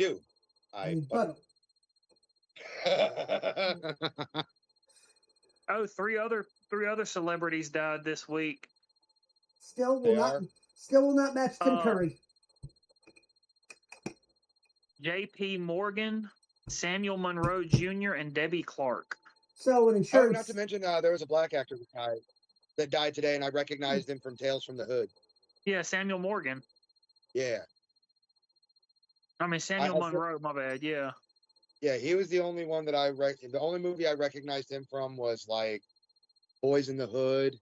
do. But Oh, three other celebrities died this week. Still will not match Tim Curry. J.P. Morgan, Samuel Monroe Jr., and Debbie Clark. So an insurance. Not to mention, there was a black actor that died today, and I recognized him from Tales from the Hood. Yeah, Samuel Morgan. Yeah. I mean, Samuel Monroe, my bad, yeah. Yeah, he was the only one that the only movie I recognized him from was, like, Boys in the Hood,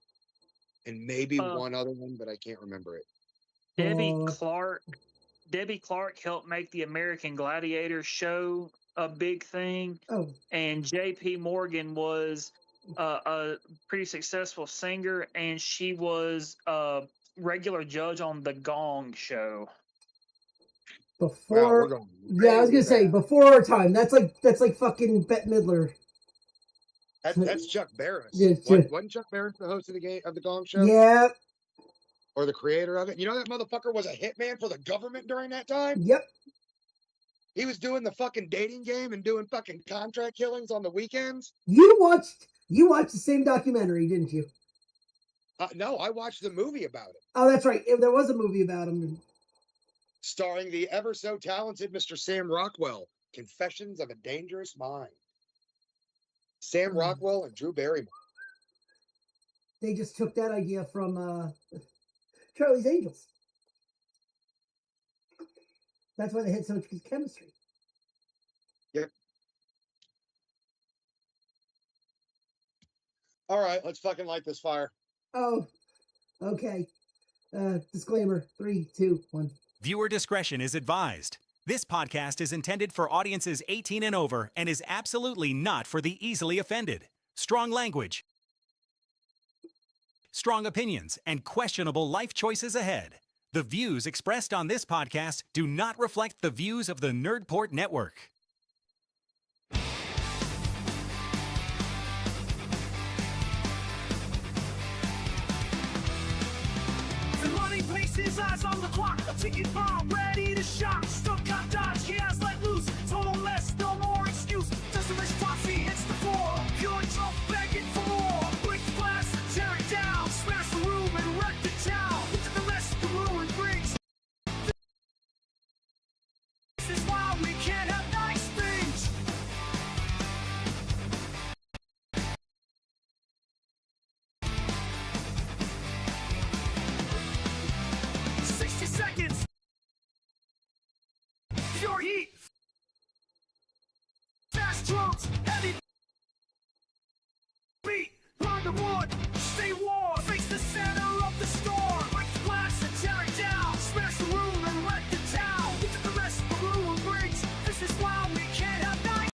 and maybe one other one, but I can't remember it. Debbie Clark helped make the American Gladiator show a big thing. Oh. And J.P. Morgan was a pretty successful singer, and she was a regular judge on the Gong show. Before, wow, I was gonna say before our time. That's like fucking Bette Midler. That's Chuck Barris. Yeah, wasn't Chuck Barris the host of the Gong Show? Yeah. Or the creator of it? You know that motherfucker was a hitman for the government during that time? Yep. He was doing the fucking dating game and doing fucking contract killings on the weekends. You watched the same documentary, didn't you? No, I watched the movie about it. Oh, that's right. There was a movie about him. Starring the ever so talented Mr. Sam Rockwell, Confessions of a Dangerous Mind. Sam Rockwell and Drew Barrymore. They just took that idea from Charlie's Angels. That's why they had so much chemistry. Yep. All right, let's fucking light this fire. Oh, okay. Disclaimer, 3, 2, 1. Viewer discretion is advised. This podcast is intended for audiences 18 and over and is absolutely not for the easily offended. Strong language, strong opinions, and questionable life choices ahead. The views expressed on this podcast do not reflect the views of the Nerdport Network. The money places eyes on the clock. A ticket bomb ready to shock. Stuck got dodge, gas let loose. Total less, no more excuse. Doesn't rich posse hits the floor. Pure drunk begging for more. Break the glass and tear it down. Smash the room and wreck the town. Look at the rest the ruin brings. This is why we can't have nice things. Seconds. Pure heat. Fast drums. Heavy beat. Burn the wood. Stay warm. Face the center of the storm. Break the glass and tear it down. Smash the room and wreck the town. Look at the rest the ruin brings. This is why we can't have night.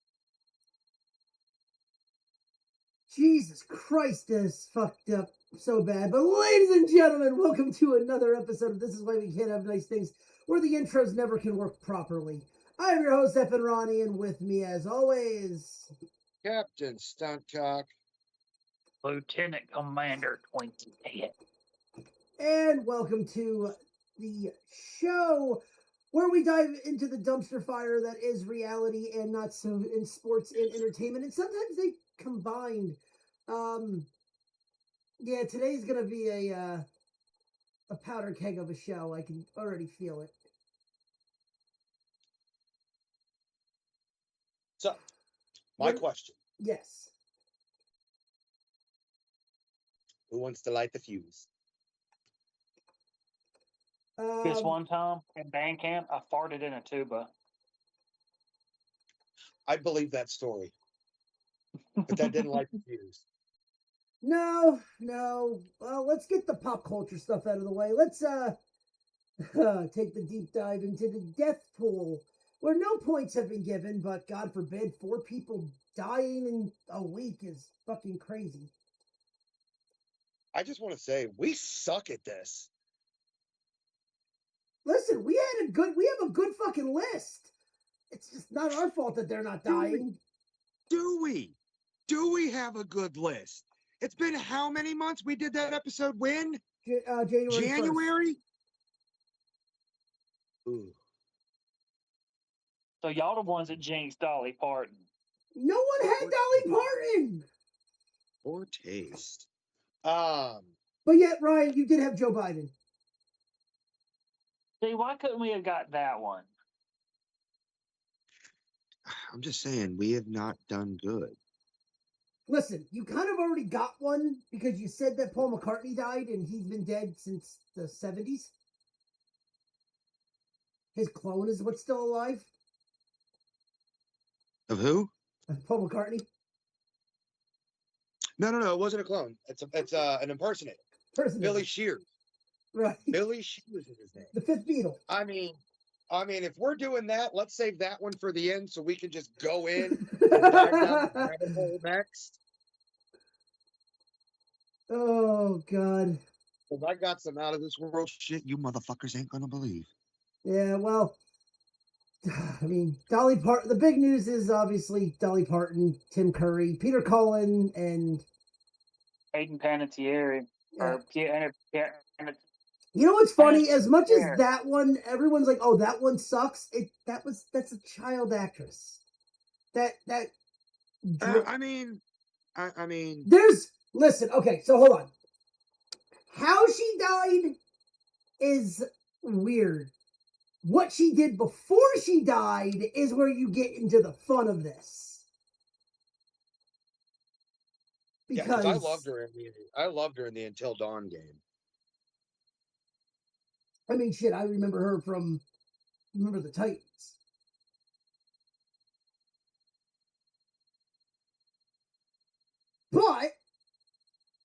Jesus Christ, that's fucked up so bad. But ladies and gentlemen, welcome to another episode of This Is Why We Can't Have Nice Things, where the intros never can work properly. I'm your host, F. and Ronnie, and with me, as always, Captain Stuntcock. Lieutenant Commander Twinkie. And welcome to the show where we dive into the dumpster fire that is reality and not so in sports and entertainment. And sometimes they combined. Yeah, today's gonna be a powder keg of a show. I can already feel it. So, my question. Yes. Who wants to light the fuse? This one time in band camp, I farted in a tuba. I believe that story. But that didn't light the fuse. No. Well, let's get the pop culture stuff out of the way. Let's take the deep dive into the death pool, where no points have been given, but God forbid, 4 people dying in a week is fucking crazy. I just want to say, we suck at this. Listen, we have a good fucking list. It's just not our fault that they're not dying. Do we have a good list? It's been how many months? We did that episode when? January? 1st. Ooh. So y'all the ones that jinxed Dolly Parton. No one had Dolly Parton. Poor taste. But yet, Ryan, you did have Joe Biden. See, why couldn't we have got that one? I'm just saying, we have not done good. Listen, you kind of already got one because you said that Paul McCartney died and he's been dead since the 70s. His clone is what's still alive. Of who? Paul McCartney. No, it wasn't a clone. It's an impersonator. Billy Shears. Right. Billy Shears is his name. The fifth Beatle. I mean, if we're doing that, let's save that one for the end so we can just go in and dive down the rabbit hole next. Oh God. Because I got some out of this world shit you motherfuckers ain't gonna believe. Yeah, well, I mean, Dolly Parton. The big news is obviously Dolly Parton, Tim Curry, Peter Cullen, and Hayden Panettiere. Or you know what's funny? As much as Yeah. that one, everyone's like, "Oh, that one sucks." That's a child actress. I mean, Listen. Okay, so hold on. How she died is weird. What she did before she died is where you get into the fun of this. Because I loved her in the Until Dawn game. I mean, shit, I remember her from Remember the Titans. But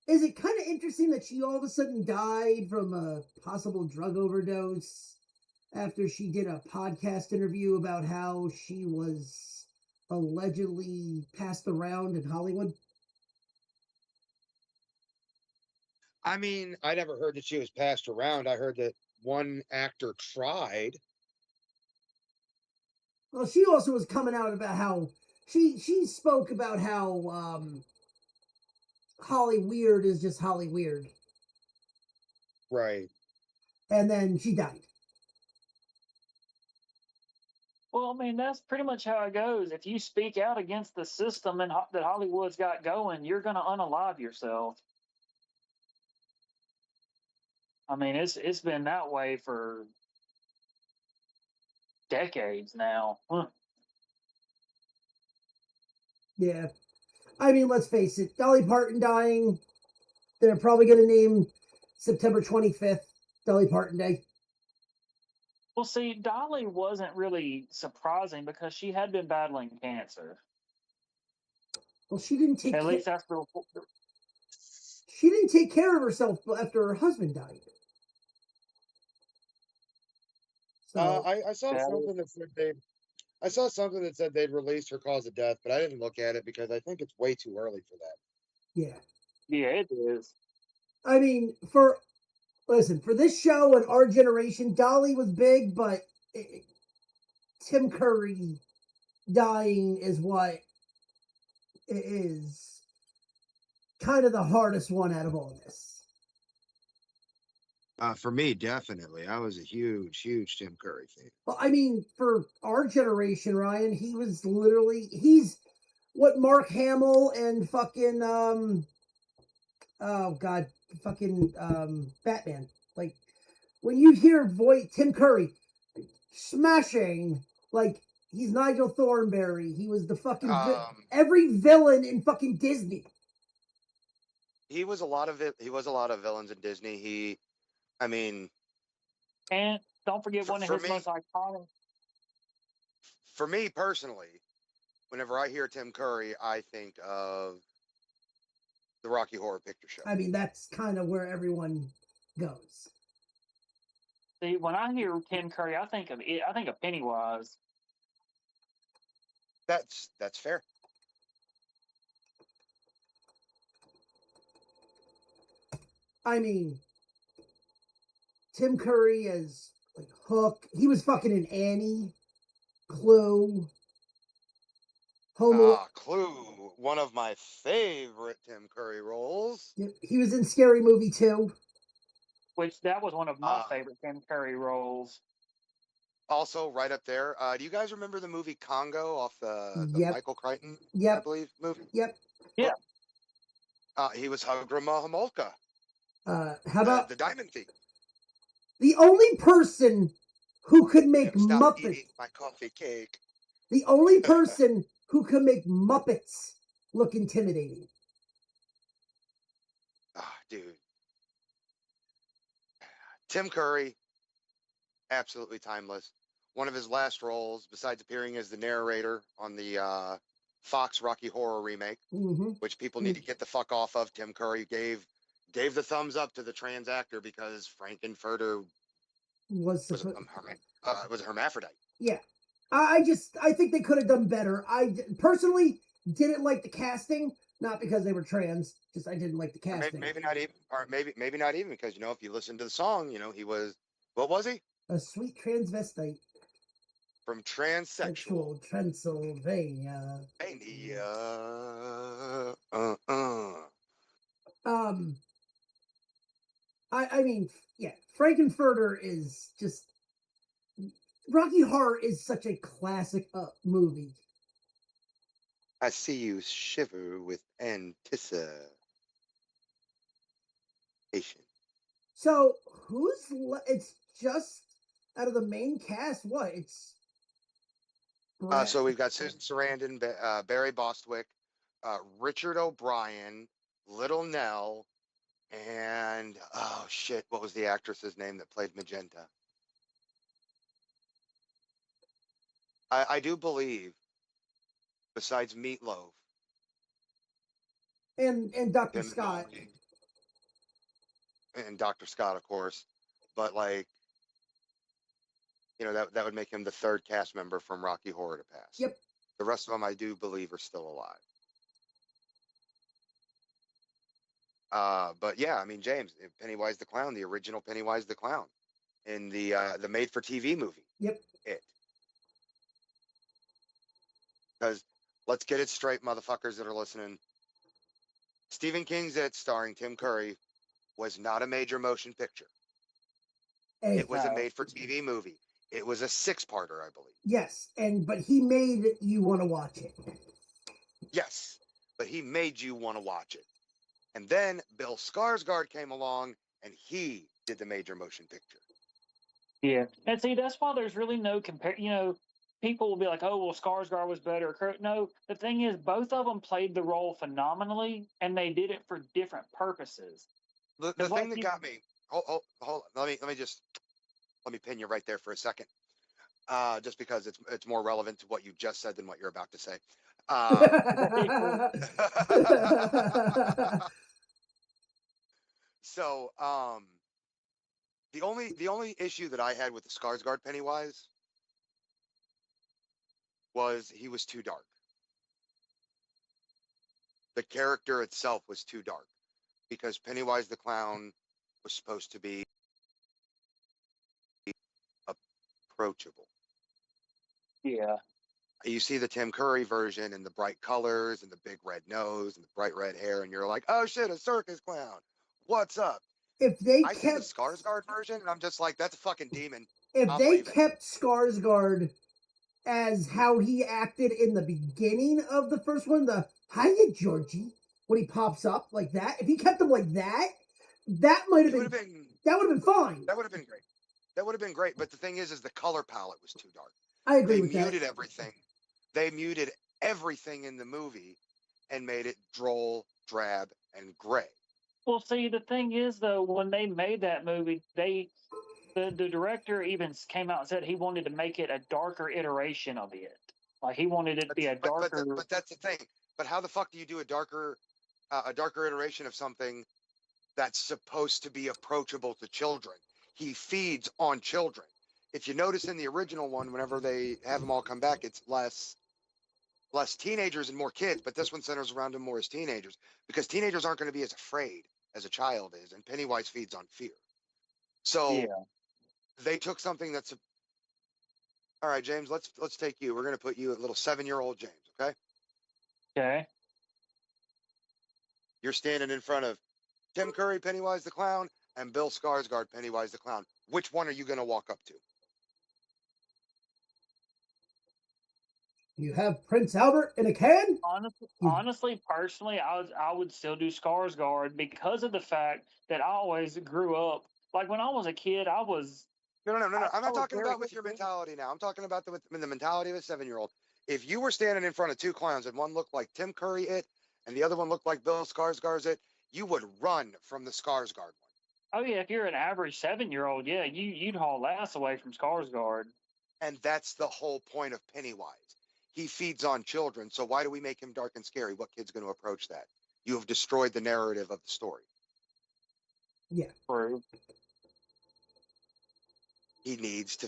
is it kind of interesting that she all of a sudden died from a possible drug overdose after she did a podcast interview about how she was allegedly passed around in Hollywood? I mean, I never heard that she was passed around. I heard that one actor tried. Well, she also was coming out about how she spoke about how Holly Weird is just Holly Weird. Right. And then she died. Well, I mean, that's pretty much how it goes. If you speak out against the system and that Hollywood's got going, you're going to unalive yourself. I mean, it's been that way for decades now. Huh. Yeah. I mean, let's face it. Dolly Parton dying, they're probably going to name September 25th Dolly Parton Day. Well, see, Dolly wasn't really surprising because she had been battling cancer. Well, she didn't take At least that's the she didn't take care of herself after her husband died. So I saw something that said they'd released her cause of death, but I didn't look at it because I think it's way too early for that. yeah. yeah, it is. I mean, for this show and our generation, Dolly was big, but Tim Curry dying is what is kind of the hardest one out of all this. For me, definitely. I was a huge Tim Curry fan. Well, I mean, for our generation, Ryan, he's what Mark Hamill and fucking Batman. Like when you hear Tim Curry smashing, like he's Nigel Thornberry. He was the fucking every villain in fucking Disney. He was a lot of it. He was a lot of villains in Disney. And don't forget one of his most iconic. For me personally, whenever I hear Tim Curry, I think of the Rocky Horror Picture Show. I mean, that's kind of where everyone goes. See, when I hear Tim Curry, I think of Pennywise. That's fair. I mean, Tim Curry as like Hook. He was fucking in Annie, Clue, Clue, one of my favorite Tim Curry roles. He was in Scary Movie 2. Which that was one of my favorite Tim Curry roles. Also, right up there. Do you guys remember the movie Congo off the Yep. Michael Crichton, I Yep. believe, movie? Yep. Yeah. He was Hagra Homolka, How about the Diamond Thief. the only person who could make Stop Muppets? eating my coffee cake. The only person who could make Muppets look intimidating. Ah, dude. Tim Curry, absolutely timeless. One of his last roles, besides appearing as the narrator on the Fox Rocky Horror remake, Mm-hmm. which people need to get the fuck off of. Tim Curry gave the thumbs up to the trans actor because Frankenfurter Was was supposed. was a hermaphrodite. Yeah. I think they could have done better. Personally didn't like the casting, not because they were trans, just I didn't like the Or casting. maybe not even, or maybe not even because if you listen to the song, he was, what was he? A sweet transvestite. From Transsexual Sexual Transylvania. Mania. I mean, yeah, Frankenfurter is just Rocky Horror is such a classic movie. I see you shiver with anticipation. So it's just out of the main cast. What it's so we've got Susan Sarandon, Barry Bostwick, Richard O'Brien, Little Nell, and oh shit, what was the actress's name that played Magenta? I do believe, besides Meatloaf and Dr. Tim Scott. Nolan, and Dr. Scott, of course, but like, that would make him the third cast member from Rocky Horror to pass. Yep. The rest of them, I do believe, are still alive. But yeah, I mean, James, Pennywise the Clown, the original Pennywise the Clown, in the made-for-TV movie. Yep. It. Because let's get it straight, motherfuckers that are listening. Stephen King's It, starring Tim Curry, was not a major motion picture. Hey, It was a made-for-TV movie. It was a 6-parter, I believe. yes, but he made you want to watch it. Yes, but he made you want to watch it. And then Bill Skarsgård came along, and he did the major motion picture. Yeah, and see, that's why there's really no compare. People will be like, "Oh, well, Skarsgård was better." No, the thing is, both of them played the role phenomenally, and they did it for different purposes. The thing that got me, hold on, let me pin you right there for a second, just because it's more relevant to what you just said than what you're about to say. So, the only issue that I had with the Skarsgård Pennywise was he was too dark. The character itself was too dark, because Pennywise the Clown was supposed to be approachable. Yeah. You see the Tim Curry version and the bright colors and the big red nose and the bright red hair, and you're like, oh shit, a circus clown. What's up? If they I see the kept Skarsgård version, and I'm just like, that's a fucking demon. if I'm they leaving. kept Skarsgård as how he acted in the beginning of the first one, the hiya Georgie, when he pops up like that, if he kept him like that, that might have been that would have been fine. That would have been great. That would have been great. But the thing is the color palette was too dark. I agree They with that. muted everything. They muted everything in the movie and made it droll, drab, and gray. Well, see, the thing is, though, when they made that movie, the director even came out and said he wanted to make it a darker iteration of it. Like he wanted it to be a darker. But that's the thing. But how the fuck do you do a darker iteration of something that's supposed to be approachable to children? He feeds on children. If you notice in the original one, whenever they have them all come back, it's less teenagers and more kids, but this one centers around them more as teenagers, because teenagers aren't going to be as afraid as a child is, and Pennywise feeds on fear. So they took something that's all right, James, let's take you. We're going to put you at little 7-year-old James, okay? Okay. You're standing in front of Tim Curry, Pennywise the Clown, and Bill Skarsgård, Pennywise the Clown. Which one are you going to walk up to? You have Prince Albert in a can? Honestly, personally, I would still do Skarsgård because of the fact that I always grew up like when I was a kid. No. I'm I not was talking very about with your mentality now. I'm talking about the mentality of a 7-year-old. If you were standing in front of two clowns and one looked like Tim Curry it and the other one looked like Bill Skarsgård's it, you would run from the Skarsgård one. Oh yeah, if you're an average 7-year-old, yeah, you'd haul ass away from Skarsgård. And that's the whole point of Pennywise. He feeds on children, so why do we make him dark and scary? What kid's going to approach that? You have destroyed the narrative of the story. Yeah. True. He needs the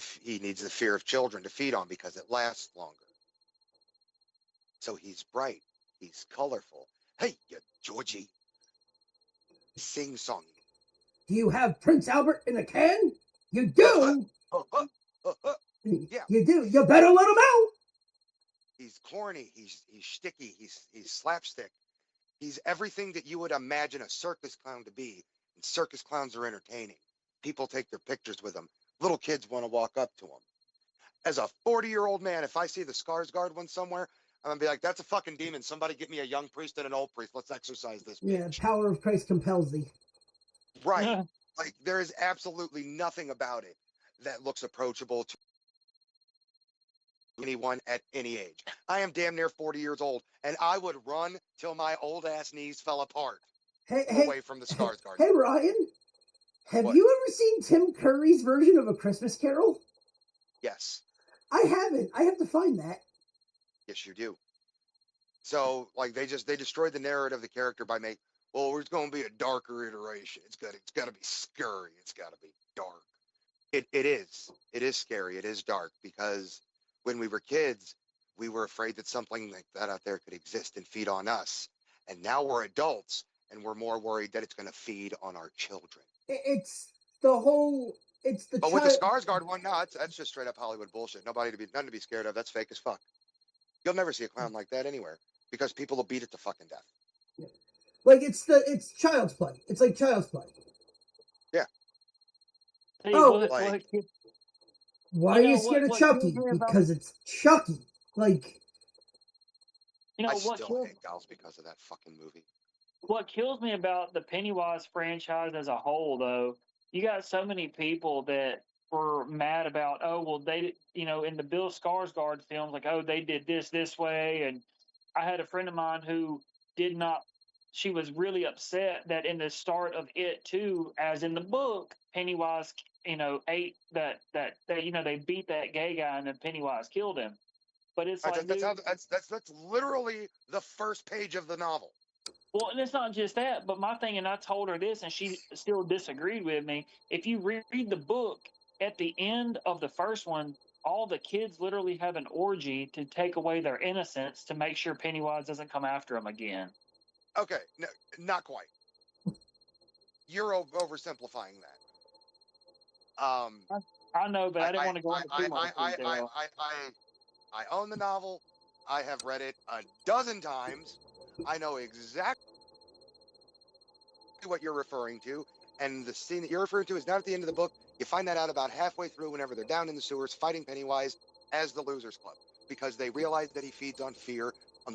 fear of children to feed on because it lasts longer. So he's bright, he's colorful. Hey, you Georgie, sing song. Do you have Prince Albert in a can? You do. Yeah. You do. You better let him out. He's corny. He's sticky. He's slapstick. He's everything that you would imagine a circus clown to be. And circus clowns are entertaining. People take their pictures with him. Little kids want to walk up to him. As a 40-year-old man, if I see the Skarsgård one somewhere, I'm gonna be like, "That's a fucking demon. Somebody get me a young priest and an old priest. Let's exorcise this bitch." Yeah, power of Christ compels thee. Right. Like there is absolutely nothing about it that looks approachable to anyone at any age. I am damn near 40 years old, and I would run till my old ass knees fell apart Hey, away from the Skarsgård. Hey, Ryan, have What? you ever seen Tim Curry's version of A Christmas Carol? Yes. I haven't. I have to find that. Yes, you do. So, like, they destroyed the narrative of the character by making, well, it's going to be a darker iteration. It's got to be scary. It's got to be dark. It is scary. It is dark because when we were kids, we were afraid that something like that out there could exist and feed on us. And now we're adults and we're more worried that it's going to feed on our children. It's the whole. It's the. But with the Skarsgård one, no, that's just straight up Hollywood bullshit. Nothing to be scared of. That's fake as fuck. You'll never see a clown like that anywhere because people will beat it to fucking death. Yeah. Like it's child's play. It's like child's play. Yeah. Hey, Oh, why are you know, scared of what Chucky? kills me about- Because it's Chucky. Like, You know I what still kills, hate dolls because of that fucking movie. what kills me about the Pennywise franchise as a whole, though, you got so many people that were mad about, oh, well, they, in the Bill Skarsgård films, like, oh, they did this way. And I had a friend of mine who did not, she was really upset that in the start of It Too, as in the book, Pennywise, ate they beat that gay guy and then Pennywise killed him. But it's like, That's literally the first page of the novel. well, and it's not just that, but my thing, and I told her this, and she still disagreed with me. If you read the book, at the end of the first one, all the kids literally have an orgy to take away their innocence to make sure Pennywise doesn't come after them again. Okay, no, not quite. You're oversimplifying that. I know, but I didn't want to go into too much detail. I own the novel. I have read it a dozen times. I know exactly what you're referring to. And the scene that you're referring to is not at the end of the book. You find that out about halfway through whenever they're down in the sewers fighting Pennywise as the Losers Club. Because they realize that he feeds on the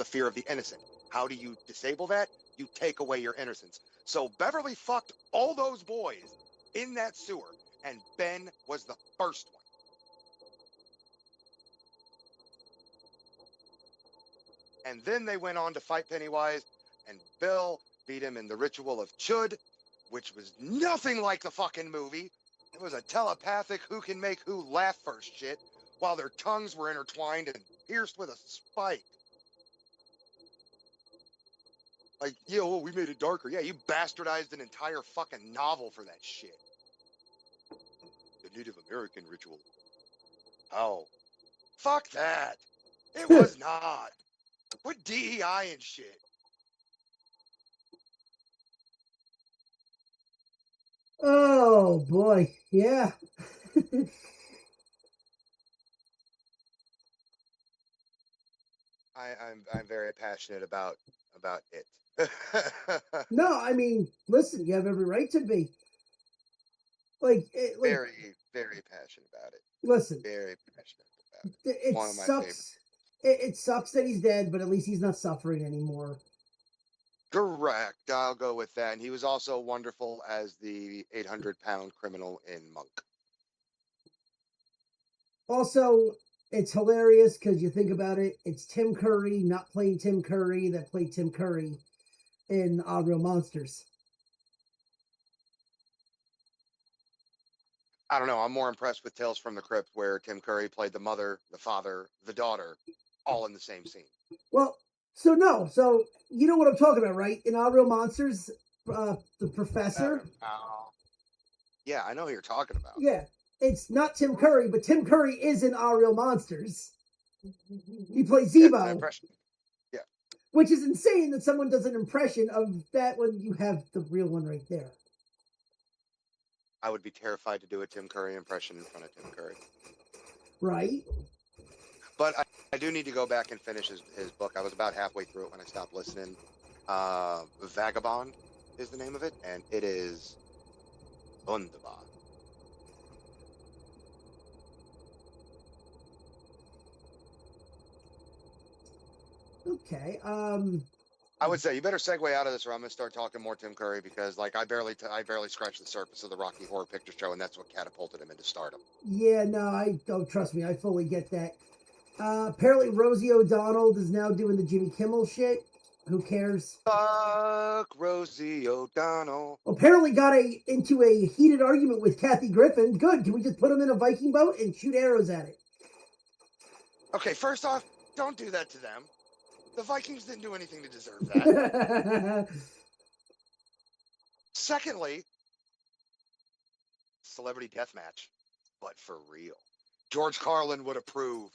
fear of the innocent. How do you disable that? You take away your innocence. So Beverly fucked all those boys in that sewer. And Ben was the first one. And then they went on to fight Pennywise, and Bill beat him in the Ritual of Chud, which was nothing like the fucking movie. It was a telepathic who can make who laugh first shit, while their tongues were intertwined and pierced with a spike. Like, yeah, well, we made it darker. Yeah, you bastardized an entire fucking novel for that shit. The Native American ritual. Oh. Fuck that. It was not. Put DEI and shit. oh boy, yeah. I'm very passionate about it. No, I mean, listen, you have every right to be. Like, very, very passionate about it. listen, Very passionate about it. it One of my sucks. favorites. It sucks that he's dead, but at least he's not suffering anymore. Correct. I'll go with that. And he was also wonderful as the 800-pound criminal in Monk. Also, it's hilarious because you think about it, it's Tim Curry not playing Tim Curry that played Tim Curry in Real Monsters. I don't know. I'm more impressed with Tales from the Crypt, where Tim Curry played the mother, the father, the daughter, all in the same scene. Well, so you know what I'm talking about, right? In Real Monsters, the professor. Yeah, I know who you're talking about. Yeah, it's not Tim Curry, but Tim Curry is in Real Monsters. He plays Yeah, it's an Zebo, impression. Yeah. which is insane that someone does an impression of that when you have the real one right there. I would be terrified to do a Tim Curry impression in front of Tim Curry. Right? But I do need to go back and finish his book. I was about halfway through it when I stopped listening. Vagabond is the name of it, and it is wunderbar. Okay. I would say you better segue out of this, or I'm gonna start talking more Tim Curry, because like I barely scratched the surface of the Rocky Horror Picture Show, and that's what catapulted him into stardom. Yeah, no, I don't trust me. I fully get that. Apparently, Rosie O'Donnell is now doing the Jimmy Kimmel shit. Who cares? Fuck Rosie O'Donnell. Apparently, got into a heated argument with Kathy Griffin. Good. Can we just put him in a Viking boat and shoot arrows at it? Okay, first off, don't do that to them. The Vikings didn't do anything to deserve that. Secondly, celebrity death match, but for real. George Carlin would approve.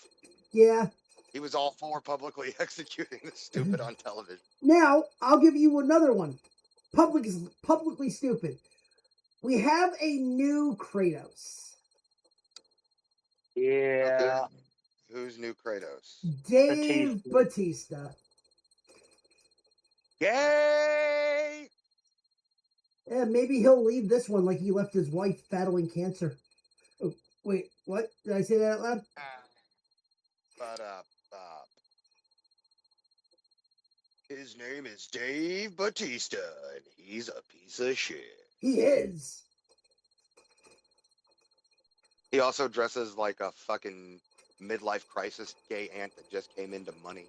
Yeah. He was all for publicly executing the stupid on television. Now, I'll give you another one. Publicly stupid. We have a new Kratos. Yeah. Who's new Kratos? Dave Bautista. Yay! Yeah, maybe he'll leave this one like he left his wife battling cancer. Oh, wait, what? Did I say that out loud? His name is Dave Bautista, and he's a piece of shit. He is. He also dresses like a fucking midlife crisis gay aunt that just came into money.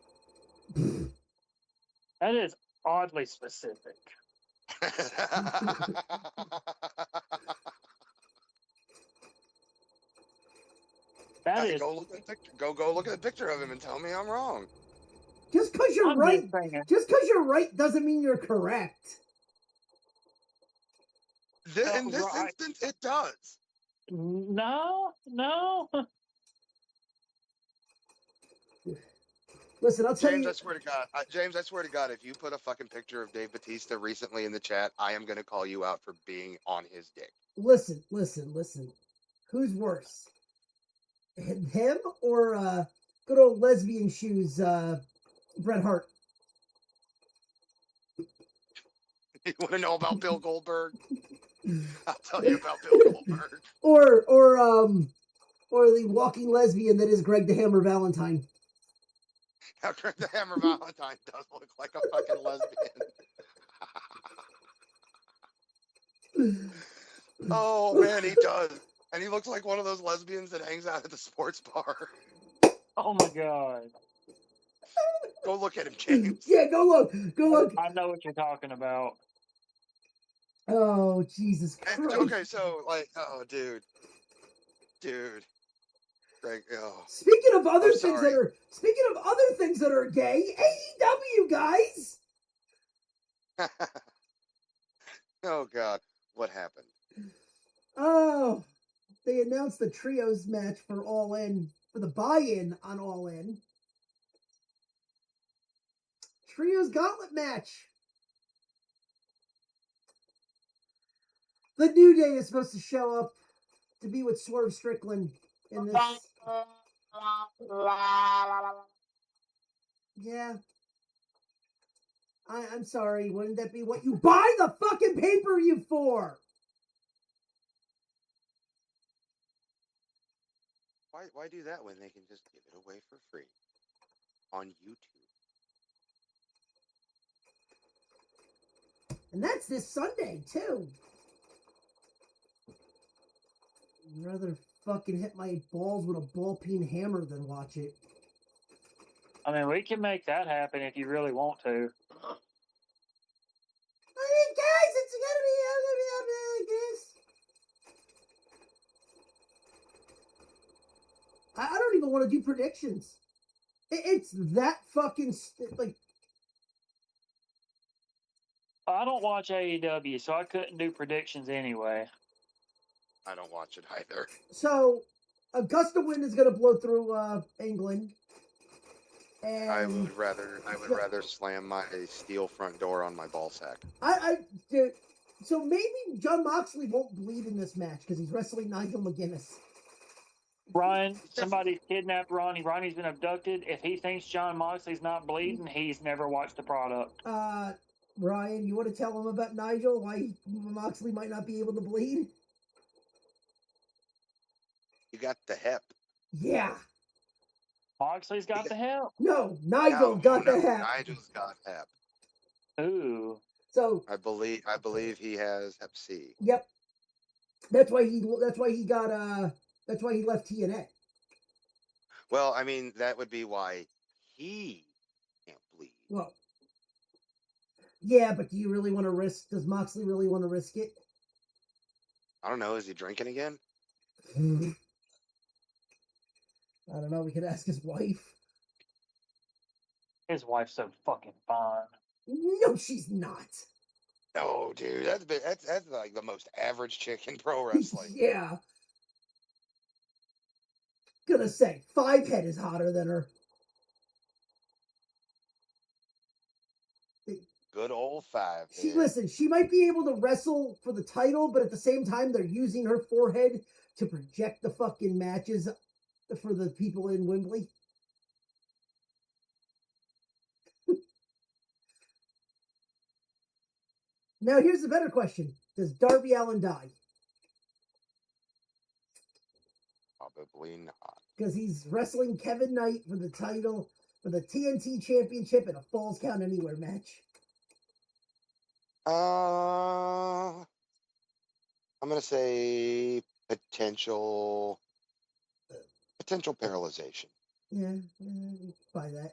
That is oddly specific. That is. Go look at the picture. Go look at the picture of him and tell me I'm wrong. Just because you're I'm right, just saying. just because you're right doesn't mean you're correct. In this Right. instance, it does. No. Listen, I'll tell James, you. I swear to God, James, I swear to God, if you put a fucking picture of Dave Bautista recently in the chat, I am going to call you out for being on his dick. Listen. Who's worse, him or good old lesbian shoes, Bret Hart? You want to know about Bill Goldberg? I'll tell you about Bill Goldberg. Or the walking lesbian that is Greg the Hammer Valentine. Now, Greg the Hammer Valentine does look like a fucking lesbian. Oh man, he does, and he looks like one of those lesbians that hangs out at the sports bar. Oh my god. Go look at him, James. Yeah, go look. I know what you're talking about. Oh, Jesus Christ. Okay, so like, oh, dude, Greg. Oh. Speaking of other I'm things that are gay, AEW guys. Oh God, what happened? Oh, they announced the trios match for All In, for the buy-in on All In. Trios gauntlet match. The New Day is supposed to show up to be with Swerve Strickland in this. Yeah. I'm sorry. Wouldn't that be what you buy the fucking pay-per-view for? Why do that when they can just give it away for free? on YouTube. And that's this Sunday, too. I'd rather fucking hit my balls with a ball peen hammer than watch it. I mean, we can make that happen if you really want to. I mean, guys, it's gonna be like this. I don't even want to do predictions. It's that fucking like. I don't watch AEW, so I couldn't do predictions anyway. I don't watch it either. So, a gust of wind is gonna blow through England, and I would rather slam my steel front door on my ball sack. dude, so maybe John Moxley won't bleed in this match because he's wrestling Nigel McGuinness. Ryan, somebody kidnapped Ronnie. Ronnie's been abducted. If he thinks John Moxley's not bleeding, he's never watched the product. Ryan, you want to tell him about Nigel? Why Moxley might not be able to bleed? You got the hep. Yeah. Moxley's got the help. No, Nigel got the hep. Nigel's got hep. Ooh. So I believe he has hep C. yep. That's why he left TNA. Well, I mean, that would be why he can't bleed. Well, yeah, but do you really want to risk? Does Moxley really want to risk it? I don't know. Is he drinking again? I don't know. We could ask his wife. His wife's so fucking fine. No, she's not. No, dude. That's like the most average chick in pro wrestling. Yeah. Gonna say, Fivehead is hotter than her. Good old five. Listen, she might be able to wrestle for the title, but at the same time, they're using her forehead to project the fucking matches for the people in Wembley. Now, here's a better question. Does Darby Allin die? Probably not. Because he's wrestling Kevin Knight for the title, for the TNT Championship in a Falls Count Anywhere match. I'm gonna say potential paralyzation. Yeah, buy that.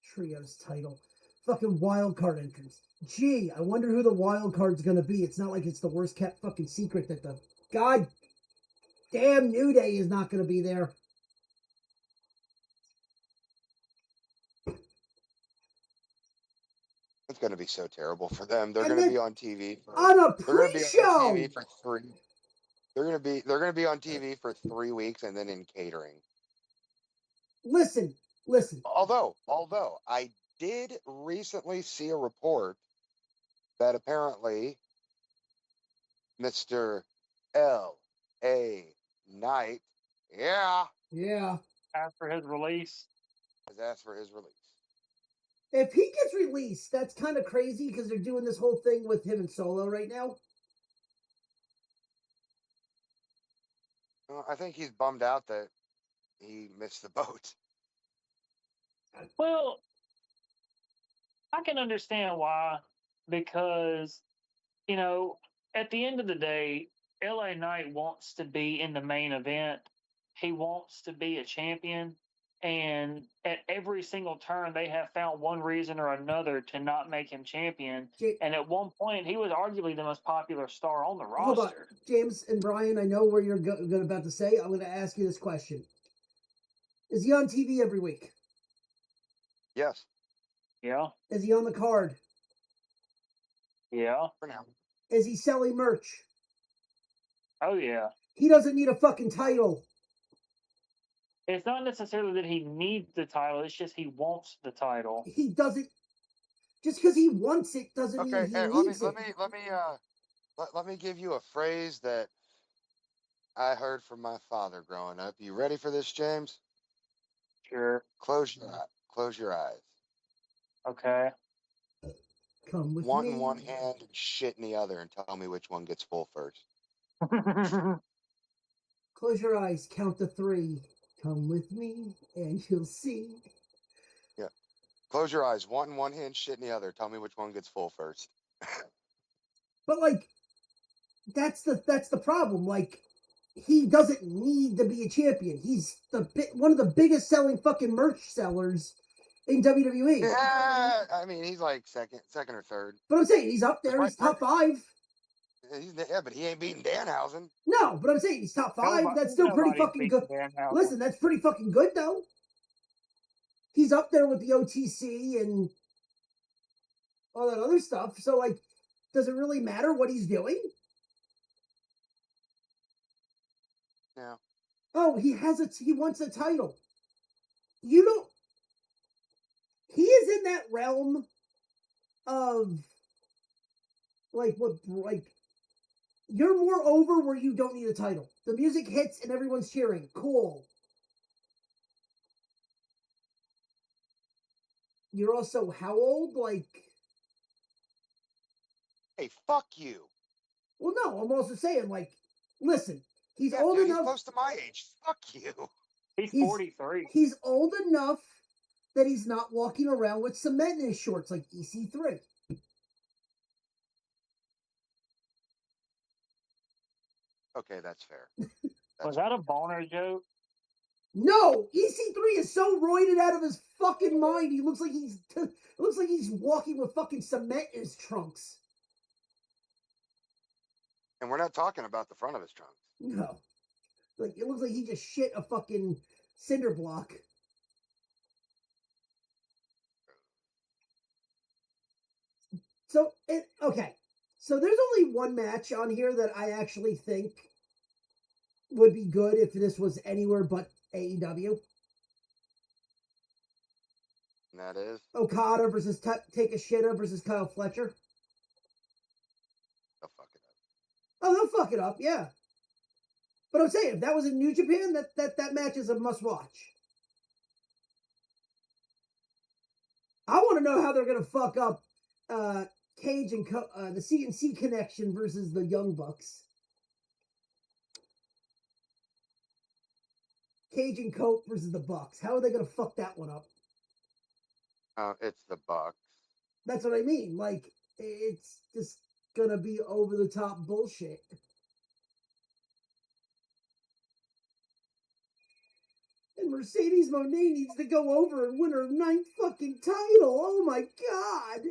Trios title. Fucking wild card entrance. Gee, I wonder who the wild card's gonna be. It's not like it's the worst kept fucking secret that the god damn New Day is not gonna be there. It's gonna be so terrible for them. They're And gonna then be on TV on a they're gonna be pre-show. on TV for 3. They're gonna be on TV for 3 weeks and then in catering. Listen. Although I did recently see a report that apparently Mr. L.A. Knight, Yeah. After his release. has asked for his release. If he gets released, that's kind of crazy because they're doing this whole thing with him and Solo right now. I think he's bummed out that he missed the boat. Well, I can understand why, because, you know, at the end of the day, LA Knight wants to be in the main event. He wants to be a champion. And at every single turn, they have found one reason or another to not make him champion. And at one point, he was arguably the most popular star on the Hold on, roster. James and Brian, I know where you're about to say. I'm going to ask you this question. Is he on TV every week? Yes, Yeah. Is he on the card? Yeah. for now. Is he selling merch? Oh, yeah. He doesn't need a fucking title. It's not necessarily that he needs the title, it's just he wants the title. He doesn't. Just because he wants it doesn't Okay, mean he hey, needs it. let me give you a phrase that I heard from my father growing up. You ready for this, James? Sure. Close your eyes. Okay. Come with Want me. in one hand and shit in the other, and tell me which one gets full first. Close your eyes, count to 3. Come with me, and you'll see. Close your eyes. One in one hand, shit in the other. Tell me which one gets full first. But like, that's the problem. Like, he doesn't need to be a champion. He's one of the biggest selling fucking merch sellers in WWE. Yeah, I mean, he's like second or third. But I'm saying he's up there. He's top 5. But he ain't beating Danhausen. No, but I'm saying he's top 5. That's still pretty fucking good. Listen, that's pretty fucking good though. He's up there with the OTC and all that other stuff. So like, does it really matter what he's doing? Yeah. Oh, he wants a title. You don't. He is in that realm of like you're more over where you don't need a title. The music hits and everyone's cheering. Cool. You're also how old? Like, hey, fuck you. well, no, I'm also saying, like, listen, he's old dude, enough. He's close to my age. Fuck you. He's 43. He's old enough that he's not walking around with cement in his shorts like EC3. Okay, that's fair. Was that a boner joke? No, EC3 is so roided out of his fucking mind. He looks like he's walking with fucking cement in his trunks. And we're not talking about the front of his trunks. No, like it looks like he just shit a fucking cinder block. So okay, so there's only one match on here that I actually think would be good if this was anywhere but AEW. And that is Okada versus Takeshita versus Kyle Fletcher. they'll fuck it up. Oh, they'll fuck it up, yeah. But I'm saying if that was in New Japan, that match is a must watch. I want to know how they're gonna fuck up Cage and the CNC Connection versus the Young Bucks. Cage and Cope versus the Bucks. How are they gonna fuck that one up? It's the Bucks. That's what I mean. Like, it's just gonna be over the top bullshit. And Mercedes Moné needs to go over and win her 9th fucking title. Oh my god.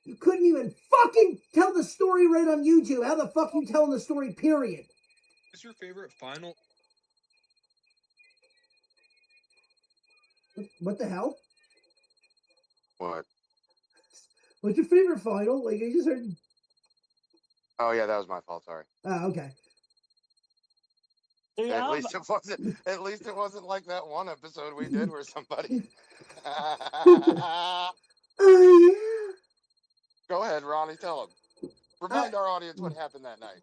You couldn't even fucking tell the story right on YouTube. How the fuck you telling the story, period? What's your favorite final? What the hell? What? What's your favorite final? Like, I just heard... Oh yeah, that was my fault. Sorry. Oh, okay. Dude, At least it wasn't. At least it wasn't like that one episode we did where somebody. Yeah. Go ahead, Ronnie. Tell him. Remind our audience what happened that night.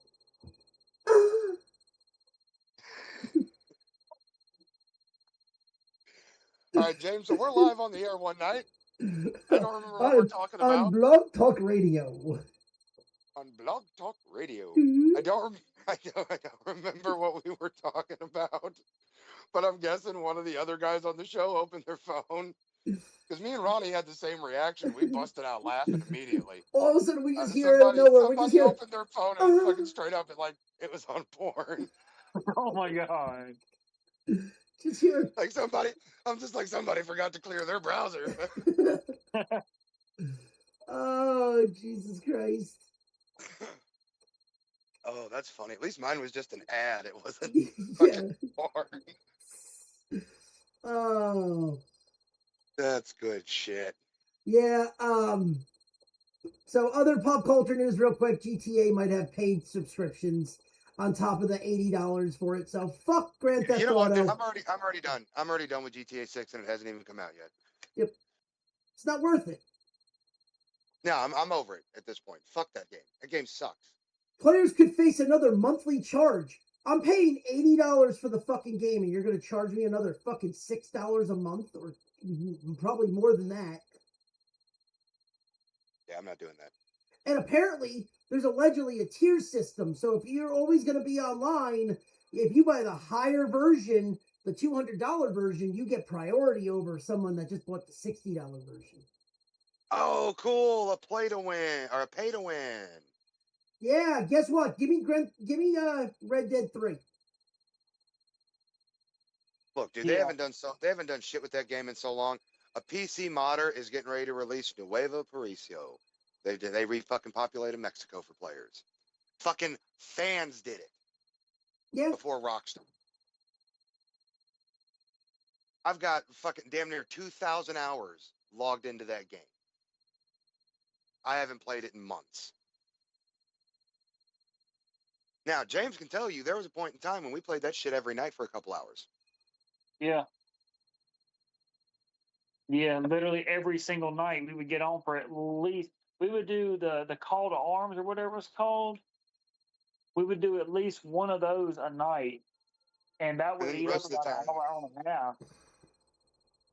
All right, James. So we're live on the air one night. I don't remember what we're talking On about. Blog Talk Radio. On Blog Talk Radio. Mhm. I don't remember what we were talking about, but I'm guessing one of the other guys on the show opened their phone because me and Ronnie had the same reaction. We busted out laughing immediately. All of a sudden, we just hear it out of nowhere. We just Somebody hear. opened their phone and fucking straight up, like it was on porn. Oh my god. Just hear. Like somebody, I'm just like somebody forgot to clear their browser. Oh, Jesus Christ. Oh, that's funny. At least mine was just an ad. It wasn't Yeah. fucking porn. Oh. That's good shit. Yeah, so other pop culture news real quick. GTA might have paid subscriptions on top of the $80 for it. So fuck Grand Theft You know what, Auto. dude? I'm already done. I'm already done with GTA 6 and it hasn't even come out yet. Yep. It's not worth it. No, I'm over it at this point. Fuck that game. That game sucks. Players could face another monthly charge. I'm paying $80 for the fucking game, and you're going to charge me another fucking $6 a month, or probably more than that. Yeah, I'm not doing that. And apparently, there's allegedly a tier system. So if you're always going to be online, if you buy the higher version, the $200 version, you get priority over someone that just bought the $60 version. Oh, cool! A play to win or a pay to win. Yeah, guess what? Give me Red Dead 3. Look, dude, Yeah. they haven't done shit with that game in so long. A PC modder is getting ready to release Nuevo Paricio. They re-fucking populated Mexico for players. Fucking fans did it Yeah. before Rockstar. I've got fucking damn near 2,000 hours logged into that game. I haven't played it in months. Now, James can tell you there was a point in time when we played that shit every night for a couple hours. Yeah. Yeah, literally every single night we would get on for at least, we would do the call to arms or whatever it's called. We would do at least one of those a night. And that would then the eat up rest of the about an time- hour and a half.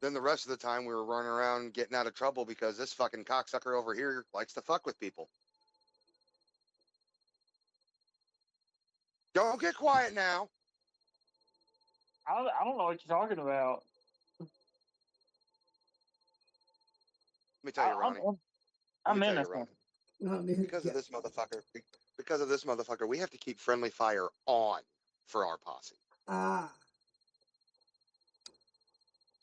Then the rest of the time we were running around getting out of trouble because this fucking cocksucker over here likes to fuck with people. Don't get quiet now. I don't know what you're talking about. Let me tell you, Ronnie. I'm Let me tell you, innocent. Ronnie. Oh, man. Because Yeah. of this motherfucker, we have to keep friendly fire on for our posse. Ah.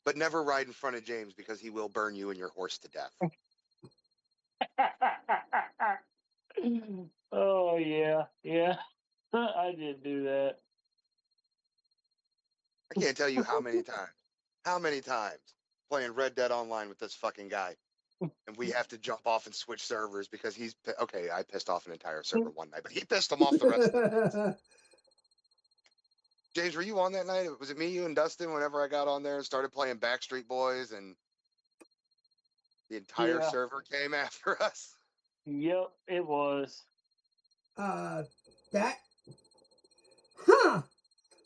But never ride in front of James because he will burn you and your horse to death. Oh yeah, yeah. I did do that. I can't tell you how many times playing Red Dead Online with this fucking guy. And we have to jump off and switch servers because okay, I pissed off an entire server one night, but he pissed them off the rest of them. James, were you on that night? Was it me, you, and Dustin whenever I got on there and started playing Backstreet Boys and the entire Yeah. server came after us? Yep, it was.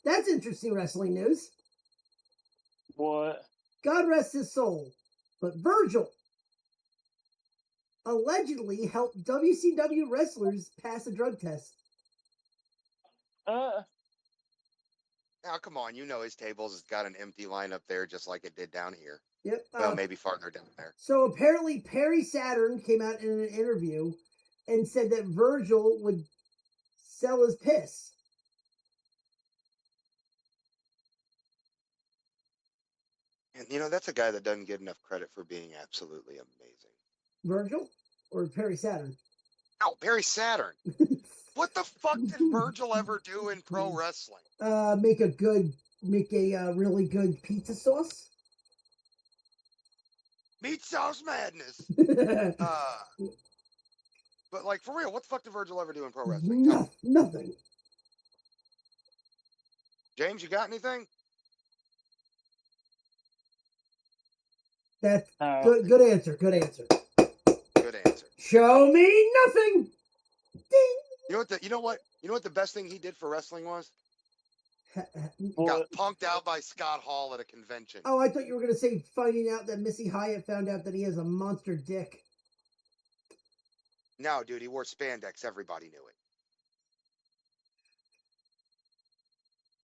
That's interesting wrestling news. What? God rest his soul. But Virgil allegedly helped WCW wrestlers pass a drug test. Now, come on, you know his tables has got an empty line up there just like it did down here. Yep. Well, maybe farther down there. So apparently Perry Saturn came out in an interview and said that Virgil would sell his piss. And, that's a guy that doesn't get enough credit for being absolutely amazing. Virgil or Perry Saturn? Oh, Perry Saturn. What the fuck did Virgil ever do in pro wrestling? Make a really good pizza sauce. Meat Sauce Madness. But like for real, what the fuck did Virgil ever do in pro wrestling? Nothing. James, you got anything? That's good answer. Good answer. Good answer. Show me nothing. Ding. You know what the best thing he did for wrestling was? What? Got punked out by Scott Hall at a convention. Oh, I thought you were going to say finding out that Missy Hyatt found out that he has a monster dick. No, dude, he wore spandex. Everybody knew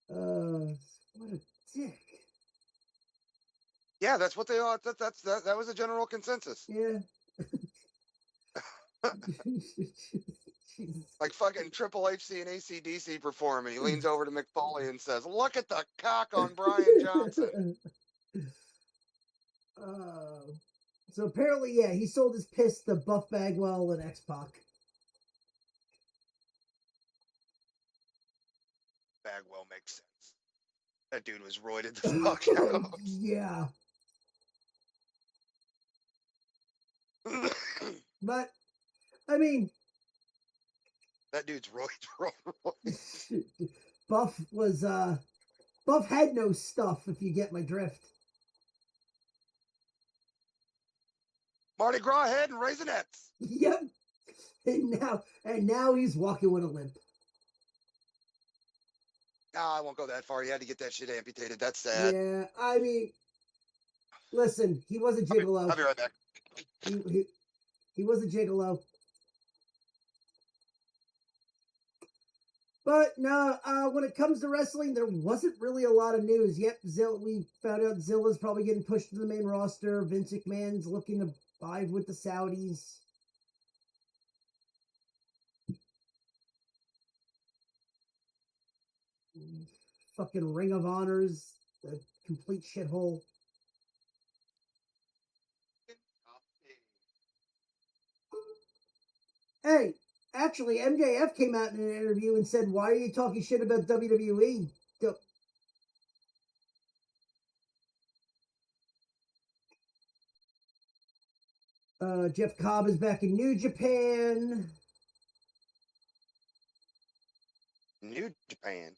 it. What a dick. Yeah, that's what they all. That was a general consensus. Yeah. Like fucking Triple H seeing AC/DC perform, and he leans over to Mick Foley and says, "Look at the cock on Brian Johnson." So apparently, yeah, he sold his piss to Buff Bagwell and X-Pac. Bagwell makes sense. That dude was roided the fuck out. Yeah. But, I mean, That dude's roid. Buff was, Buff had no stuff, if you get my drift. Mardi Gras head and Raisinets. Yep. And now he's walking with a limp. Nah, I won't go that far. He had to get that shit amputated. That's sad. Yeah, I mean, listen, he was a gigolo. I'll be right back. He was a gigolo. But no, when it comes to wrestling, there wasn't really a lot of news. Yep, we found out Zilla's probably getting pushed to the main roster. Vince McMahon's looking to buy with the Saudis. Fucking Ring of Honor's a complete shithole. Hey, actually, MJF came out in an interview and said, "Why are you talking shit about WWE?" Jeff Cobb is back in New Japan. New Japan.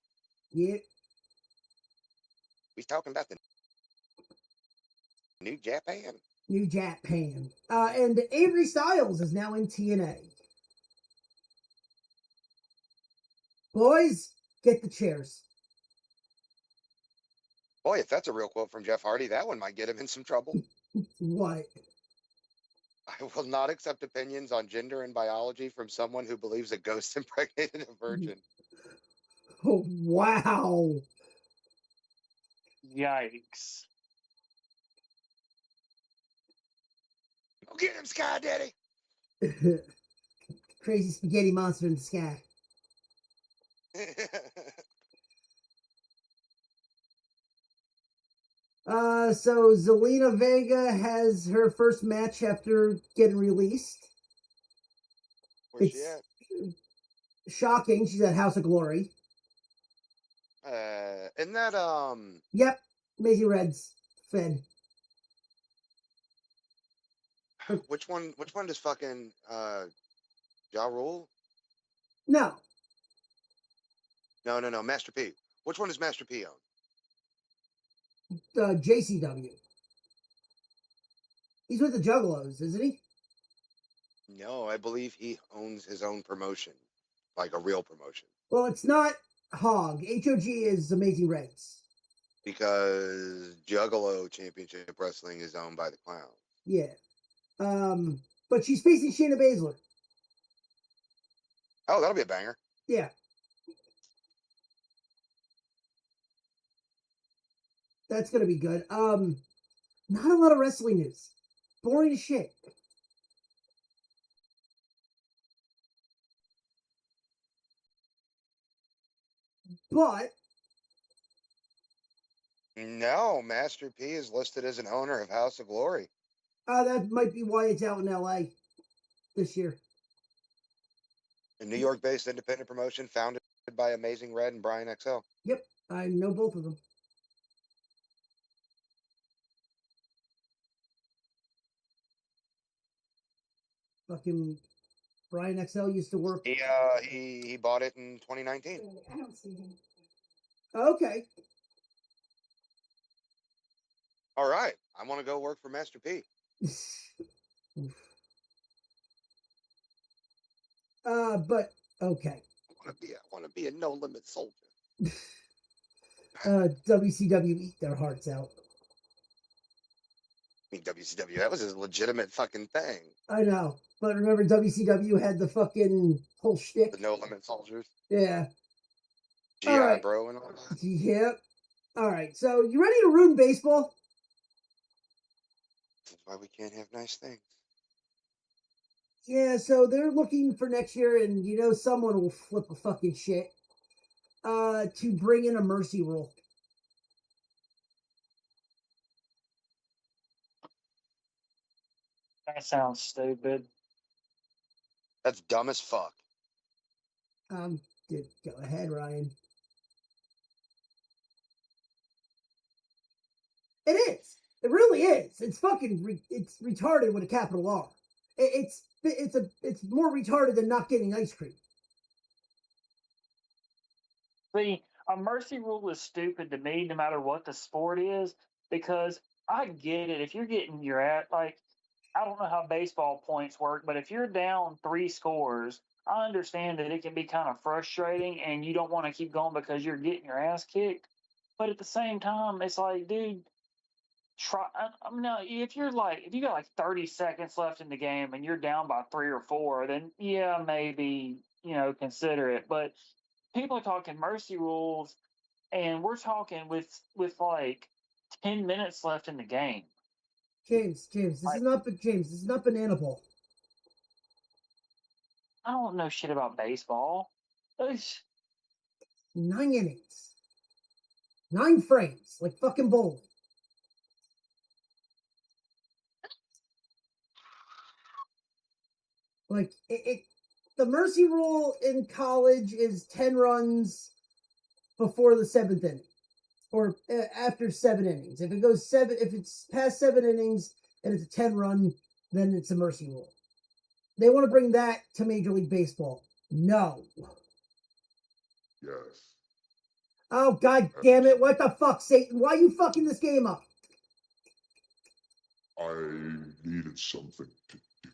Yeah. We talking about the New Japan. New Japan. And Avery Styles is now in TNA. Boys, get the chairs. Boy, if that's a real quote from Jeff Hardy, that one might get him in some trouble. What? I will not accept opinions on gender and biology from someone who believes a ghost impregnated a virgin. Oh, wow. Yikes. Go get him, Sky Daddy. Crazy spaghetti monster in the sky. So Zelina Vega has her first match after getting released. Where's she It's at? shocking. She's at House of Glory. Isn't that Yep, Maisie Red's Fed. which one does fucking Ja Rule? No, No, Master P. Which one does Master P own? JCW. He's with the Juggalos, isn't he? No, I believe he owns his own promotion, like a real promotion. Well, it's not Hog. HOG is Amazing Reds. Because Juggalo Championship Wrestling is owned by the Clown. Yeah. But she's facing Shayna Baszler. Oh, that'll be a banger. Yeah. That's gonna be good. Not a lot of wrestling news. Boring as shit. But No, Master P is listed as an owner of House of Glory. that might be why it's out in LA this year. A New York-based independent promotion founded by Amazing Red and Brian XL. Yep, I know both of them. Fucking Brian XL used to work. He bought it in 2019. I don't see him. Okay. All right, I want to go work for Master P. But okay. I want to be a no limit soldier. WCW eat their hearts out. I mean, WCW, that was a legitimate fucking thing. I know, but remember WCW had the fucking whole shtick. The no limit soldiers, Yeah. GI All right. Bro, and all that. Yep. All right. So you ready to ruin baseball? That's why we can't have nice things. Yeah. So they're looking for next year, and you know someone will flip a fucking shit. To bring in a mercy rule. That sounds stupid. That's dumb as fuck. Go ahead, Ryan. It is. It really is. It's fucking. It's retarded with a capital R. It's more retarded than not getting ice cream. See, a mercy rule is stupid to me, no matter what the sport is, because I get it. If you're getting your like, I don't know how baseball points work, but if you're down 3 scores, I understand that it can be kind of frustrating and you don't want to keep going because you're getting your ass kicked. But at the same time, it's like, dude, try. I mean, if you got like 30 seconds left in the game and you're down by 3 or 4, then yeah, maybe, consider it. But people are talking mercy rules, and we're talking with like 10 minutes left in the game. James, this is not James. This is not banana ball. I don't know shit about baseball. It's- 9 innings, 9 frames, like fucking bowling. Like the mercy rule in college is 10 runs before the 7th inning, or after 7 innings. If it's past 7 innings and it's a 10-run, then it's a mercy rule. They want to bring that to Major League Baseball. No. Yes. Oh, god damn it. What the fuck, Satan? Why are you fucking this game up? I needed something to do.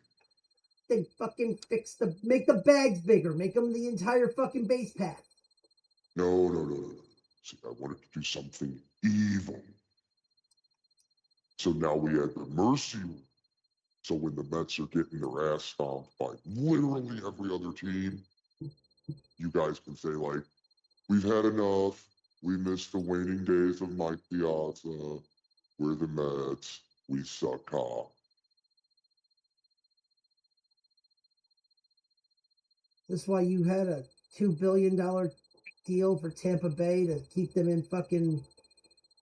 They fucking make the bags bigger. Make them the entire fucking base path. No. See, I wanted to do something evil. So now we had the mercy rule. So when the Mets are getting their ass stomped by literally every other team, you guys can say, like, we've had enough. We miss the waning days of Mike Piazza. We're the Mets. We suck cock. This is why you had a $2 billion deal for Tampa Bay to keep them in fucking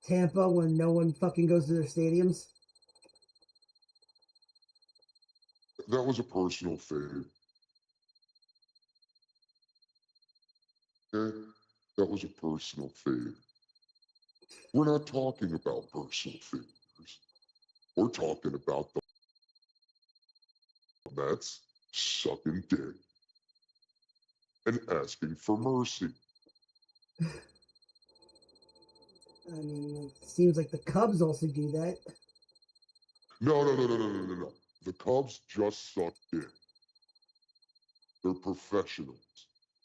Tampa when no one fucking goes to their stadiums? That was a personal favor. Okay? That was a personal favor. We're not talking about personal favors. We're talking about the Mets sucking dick and asking for mercy. I mean, it seems like the Cubs also do that. No. The Cubs just suck dick. They're professionals.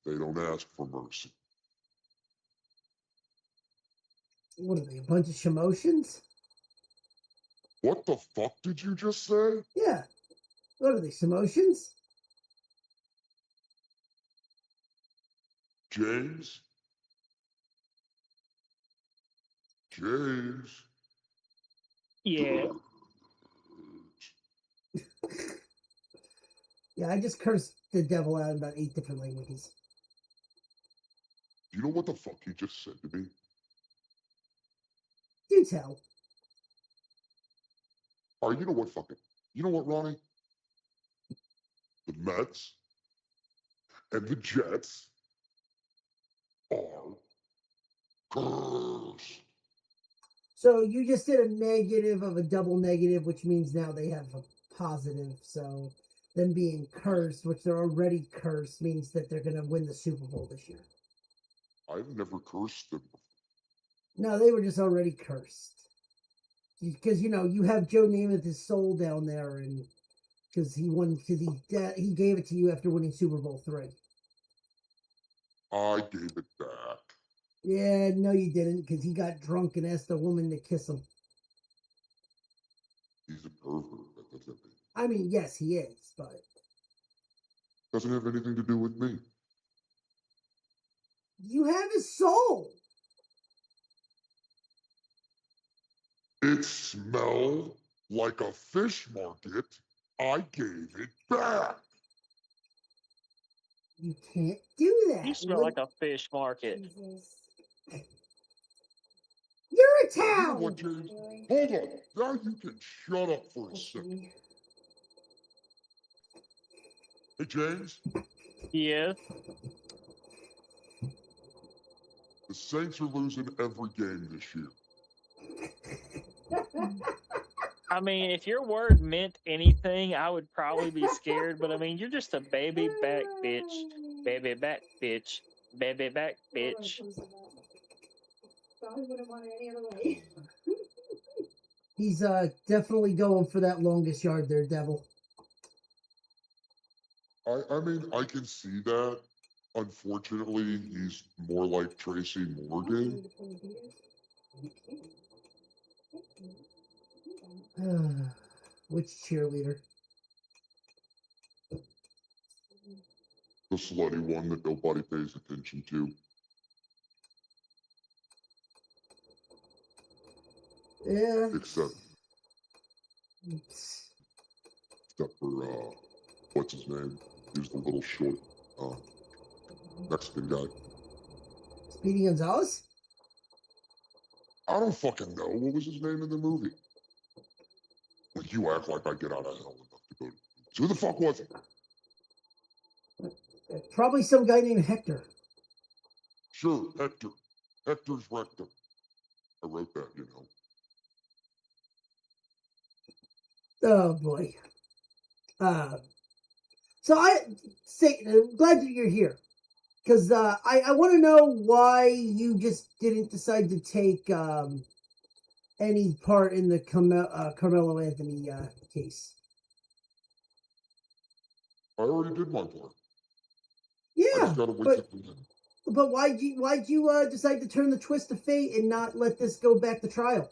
They don't ask for mercy. What are they, a bunch of Shamotians? What the fuck did you just say? Yeah. What are they, Shamotians? James? James? yeah. Yeah, I just cursed the devil out in about 8 different languages. Do you know what the fuck he just said to me? Do tell. All right, you know what, fuck it. You know what, Ronnie? The Mets and the Jets are cursed. So you just did a negative of a double negative, which means now they have a positive. So them being cursed, which they're already cursed, means that they're going to win the Super Bowl this year. I've never cursed them before. No, they were just already cursed. Because, you know, you have Joe Namath's soul down there, and because he gave it to you after winning Super Bowl III. I gave it back. Yeah, no, you didn't, because he got drunk and asked a woman to kiss him. He's a pervert. That doesn't mean. I mean, yes, he is, but Doesn't have anything to do with me. you have his soul. It smelled like a fish market. I gave it back. You can't do that. You smell like a fish market. Jesus. You're a You know town. what, James? Hold on. Now you can shut up for a second. Hey, James. Yes. The Saints are losing every game this year. I mean, if your word meant anything, I would probably be scared. But I mean, you're just a baby back bitch. Baby back bitch. Baby back bitch. Probably wouldn't want it any other way. He's definitely going for that longest yard there, Devil. I mean, I can see that. Unfortunately, he's more like Tracy Morgan. Which cheerleader? The slutty one that nobody pays attention to. Yeah. Except for what's his name? He's the little short Mexican guy. Speedy Gonzalez? I don't fucking know. What was his name in the movie? Like, you act like I get out of hell enough to go to. Who the fuck was it? Probably some guy named Hector. Sure, Hector. Hector's Rector. I wrote that, you know. Oh boy. So I'm glad that you're here, because I want to know why you just didn't decide to take any part in the Carmelo Anthony case. I already did my part. I Yeah, just gotta wait till the end. but why'd you decide to turn the twist of fate and not let this go back to trial?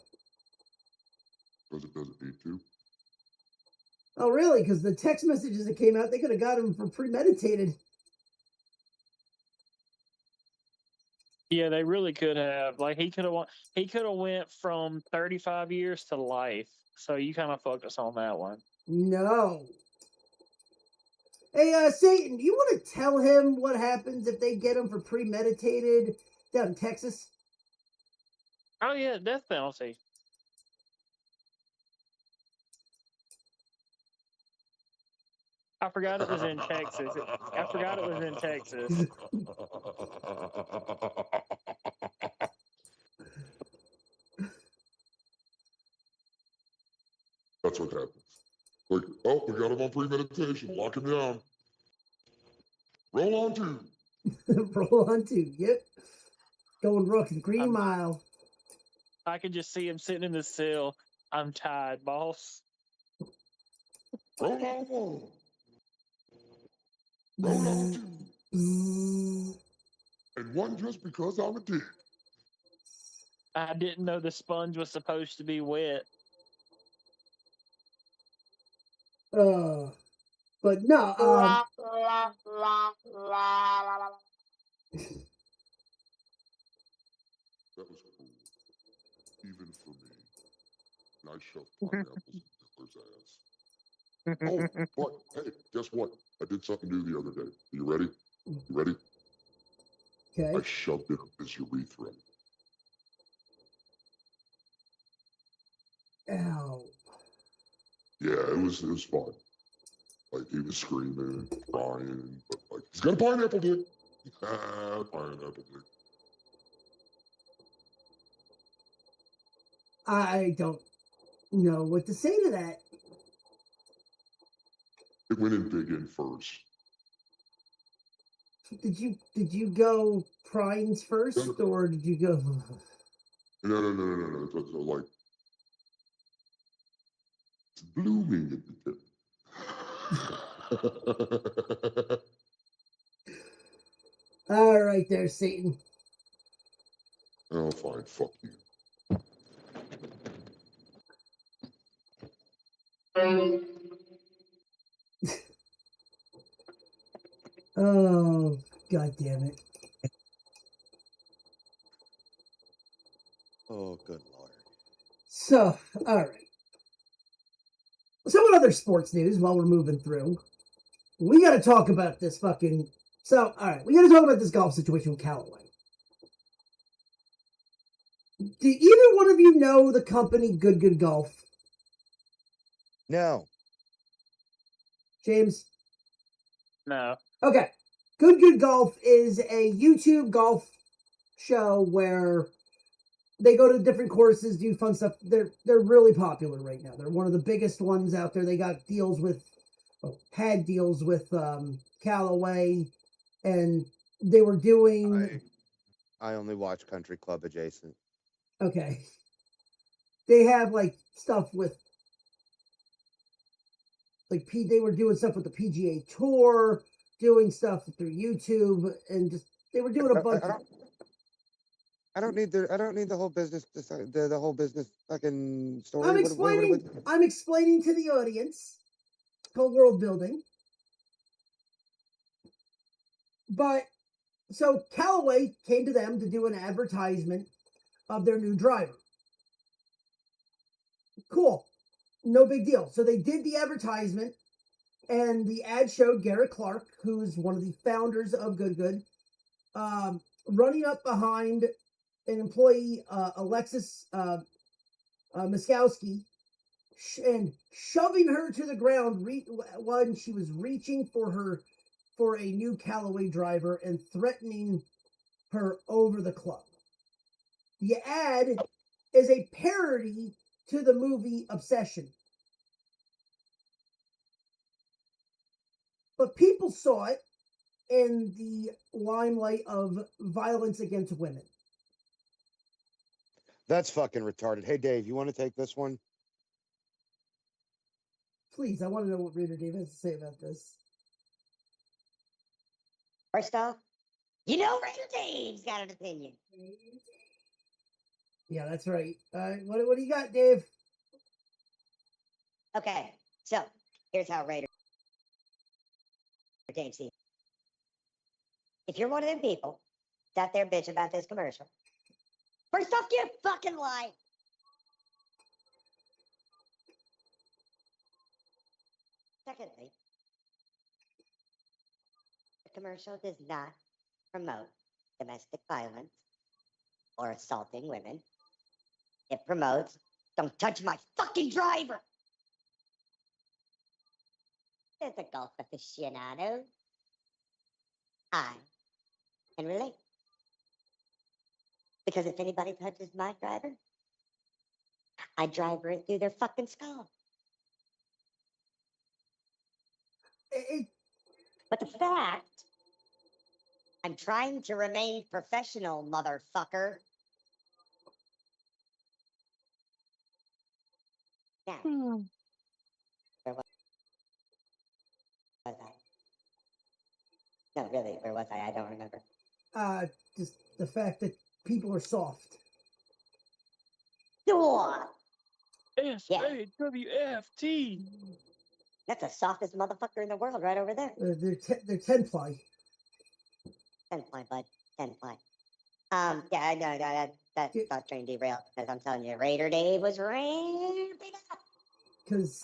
Because it doesn't need to. Oh, really? Because the text messages that came out, they could have got him for premeditated. Yeah, they really could have. Like he could have went from 35 years to life. So you kind of focus on that one. No. Hey, Satan, do you want to tell him what happens if they get him for premeditated down in Texas? Oh yeah, death penalty. I forgot it was in Texas. I forgot it was in Texas. That's what happens. Like, oh, we got him on premeditation. Lock him down. Roll on to. Roll on to. Yep. Going Rook the Green Mile. I can just see him sitting in the cell. I'm tired, boss. Roll on. Roll on to. And one just because I'm a dick. I didn't know the sponge was supposed to be wet. But no, That was cool. Even for me. And I shoved pineapples in Hitler's ass. Oh, but hey, guess what? I did something new the other day. Are you ready? You ready? Okay. I shoved it up his urethra. Ow. Yeah, it was fun. Like, he was screaming, crying, but like, he's got a pineapple dick. Pineapple dick. I don't know what to say to that. It went in big in first. Did you go Prines first, or did you go? No. So, like, it's blooming at the tip. All right, there, Satan. Oh, fine. Fuck you. Oh, God damn it. Oh, good lord. So, all right. Some other sports news while we're moving through. We got to talk about this fucking. So, all right, we got to talk about this golf situation with Callaway. Do either one of you know the company Good Golf? No. James? No. Okay. Good Golf is a YouTube golf show where they go to different courses, do fun stuff. They're really popular right now. They're one of the biggest ones out there. They got deals with, had deals with Callaway, and they were doing. I only watch Country Club Adjacent. Okay. They have like stuff with. Like they were doing stuff with the PGA Tour, doing stuff through YouTube, and just they were doing a bunch. I don't need the whole business. The whole business fucking story. I'm explaining to the audience. It's called world building. But so Callaway came to them to do an advertisement of their new driver. Cool. No big deal. So they did the advertisement, and the ad showed Garrett Clark, who's one of the founders of Good, running up behind an employee, Alexis Miskowski, and shoving her to the ground when she was reaching for a new Callaway driver and threatening her over the club. The ad is a parody to the movie Obsession. But people saw it in the limelight of violence against women. That's fucking retarded. Hey, Dave, you want to take this one? Please, I want to know what Raider Dave has to say about this. First off, you know Raider Dave's got an opinion. Yeah, that's right. What do you got, Dave? Okay, so here's how Raider Dave sees it. If you're one of them people out there bitch about this commercial, first off, get a fucking life. Secondly, the commercial does not promote domestic violence or assaulting women. It promotes, don't touch my fucking driver. There's a golf aficionado. I can relate. Because if anybody touches my driver, I drive right through their fucking skull. But the fact, I'm trying to remain professional, motherfucker. Now, where was I? No, really, where was I? I don't remember. Just the fact that people are soft. Door. SAWFT. That's the softest motherfucker in the world right over there. They're 10-ply. 10-ply, bud. 10-ply. Yeah, I know that thought train derailed because I'm telling you, Raider Dave was ramping up. Because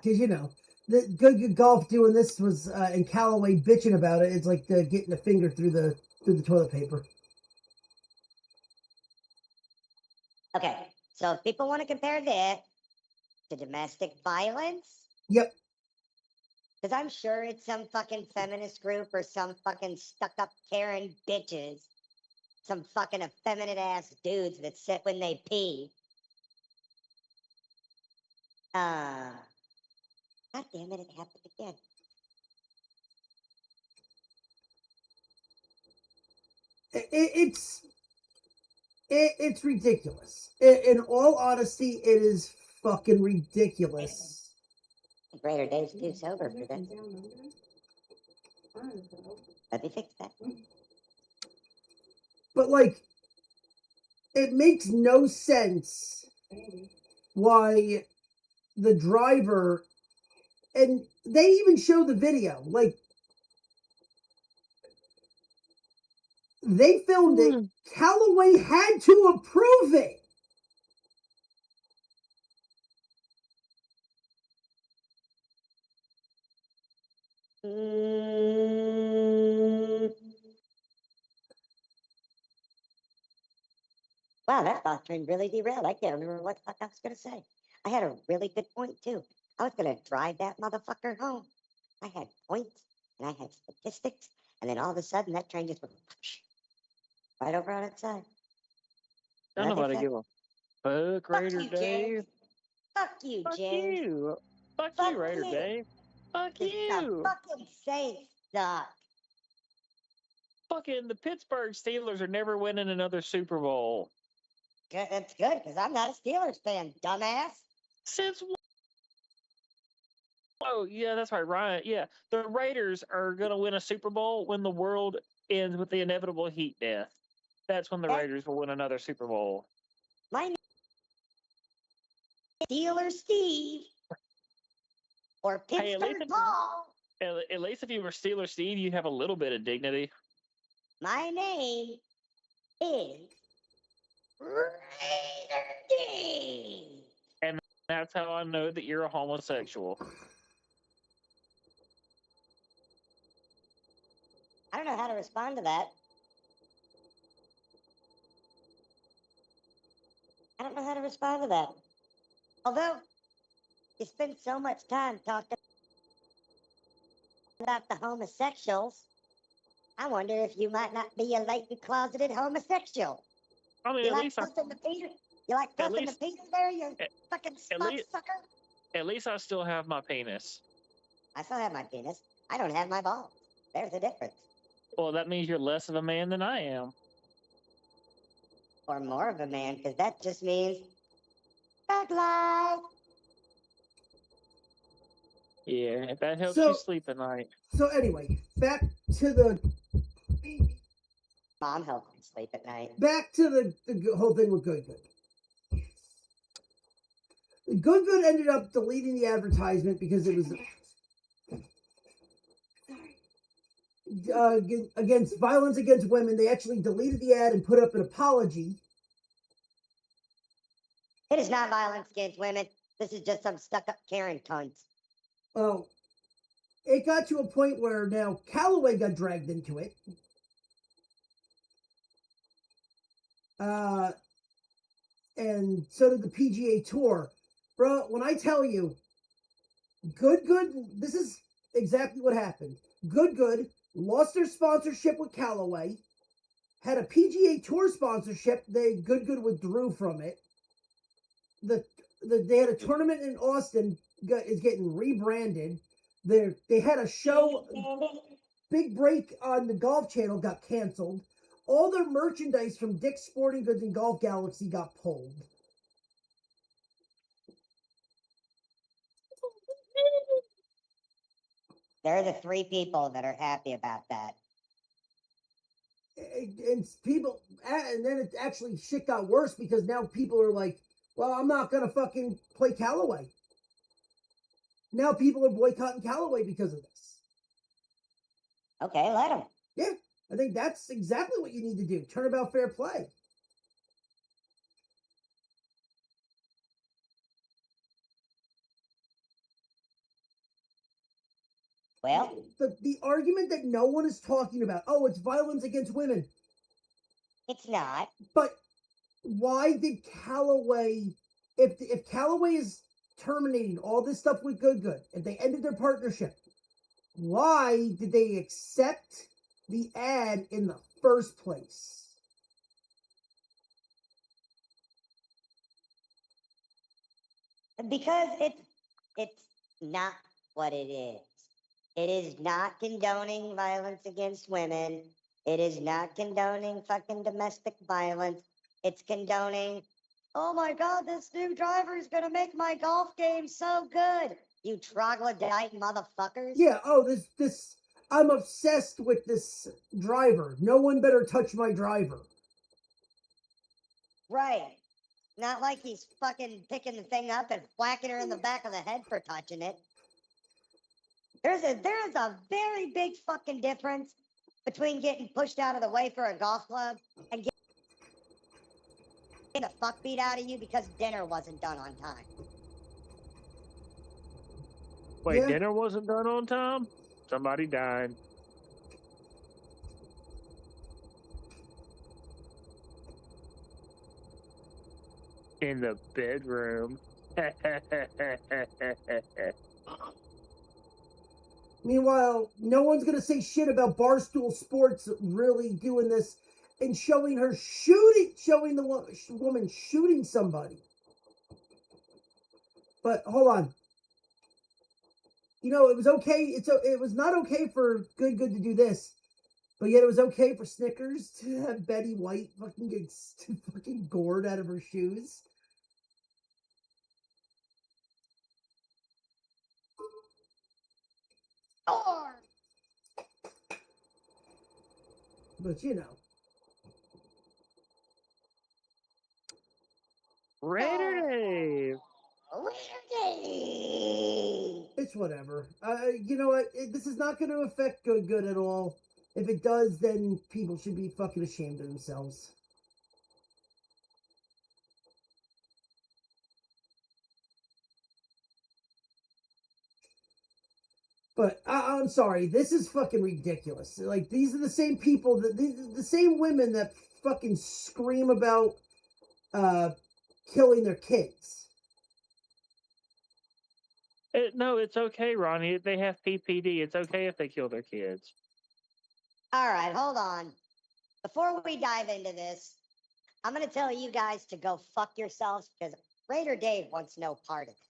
you know, the good golf doing this was and Callaway bitching about it. It's like getting a finger through the toilet paper. Okay, so if people want to compare this to domestic violence, yep. Because I'm sure it's some fucking feminist group or some fucking stuck-up Karen bitches, some fucking effeminate ass dudes that sit when they pee. God damn it happened again. It's ridiculous. In all honesty, it is fucking ridiculous. Raider Dave's too sober for this. Let me fix that. But like, it makes no sense why the driver, and they even show the video, like, they filmed it. Callaway had to approve it. Wow, that thought train really derailed. I can't remember what the fuck I was going to say. I had a really good point, too. I was going to drive that motherfucker home. I had points, and I had statistics, and then all of a sudden, that train just went right over on its side. Don't nobody give a fuck, Raider you, Dave. James. Fuck you, Fuck James. you. Fuck you, Raider Dave. Fuck you. Fucking safe suck. Fucking the Pittsburgh Steelers are never winning another Super Bowl. Good, that's good, because I'm not a Steelers fan, dumbass. Since oh yeah, that's right, Ryan. Yeah, the Raiders are gonna win a Super Bowl when the world ends with the inevitable heat death. That's when the Raiders will win another Super Bowl. My name is Steeler Steve or Pittsburgh Paul. At least if you were Steeler Steve, you have a little bit of dignity. My name is Raider D. And that's how I know that you're a homosexual. I don't know how to respond to that. I don't know how to respond to that. Although you spend so much time talking about the homosexuals, I wonder if you might not be a latent closeted homosexual. I mean, You at like least I, puffing the Peter? You like at puffing the least, Peter there, you at, fucking at smug least, sucker? at least I still have my penis. I still have my penis. I don't have my balls. There's a difference. Well, that means you're less of a man than I am. Or more of a man, because that just means thug life. Yeah, if that helps So- you sleep at night. So anyway, back to the Mom helped me sleep at night. whole thing with Good Good. Good Good ended up deleting the advertisement because it was against violence against women. They actually deleted the ad and put up an apology. It is not violence against women. This is just some stuck-up Karen cunts. Well, it got to a point where now Callaway got dragged into it. And so did the PGA Tour. Bro, when I tell you, Good, this is exactly what happened. Good lost their sponsorship with Callaway, had a PGA Tour sponsorship. Good withdrew from it. They had a tournament in Austin is getting rebranded. They had a show, Big Break on the Golf Channel got canceled. All their merchandise from Dick's Sporting Goods and Golf Galaxy got pulled. They're the three people that are happy about that. And people, and then it actually shit got worse because now people are like, well, I'm not gonna fucking play Callaway. Now people are boycotting Callaway because of this. Okay, let them. Yeah, I think that's exactly what you need to do. Turn about fair play. Well, the argument that no one is talking about, oh, it's violence against women. it's not. But why did Callaway, if Callaway is terminating all this stuff with Good, if they ended their partnership, why did they accept the ad in the first place? Because it's not what it is. It is not condoning violence against women. It is not condoning fucking domestic violence. It's condoning, oh my God, this new driver is going to make my golf game so good. You troglodyte motherfuckers. Yeah, oh, this, I'm obsessed with this driver. No one better touch my driver. Right. Not like he's fucking picking the thing up and whacking her in the back of the head for touching it. There's a very big fucking difference between getting pushed out of the way for a golf club and getting the fuck beat out of you because dinner wasn't done on time. Wait, Yeah. dinner wasn't done on time? Somebody died. In the bedroom. Meanwhile, no one's gonna say shit about Barstool Sports really doing this and showing the woman shooting somebody. But hold on. You know, it was okay. It was not okay for Good to do this, but yet it was okay for Snickers to have Betty White fucking get fucking gored out of her shoes. Or But you know, Raider Dave. it's whatever. You know what? This is not going to affect Good at all. If it does, then people should be fucking ashamed of themselves. But I'm sorry, this is fucking ridiculous. Like, these are the same people these are the same women that fucking scream about killing their kids. No, it's okay, Ronnie. They have PPD. It's okay if they kill their kids. All right, hold on. Before we dive into this, I'm going to tell you guys to go fuck yourselves because Raider Dave wants no part of this.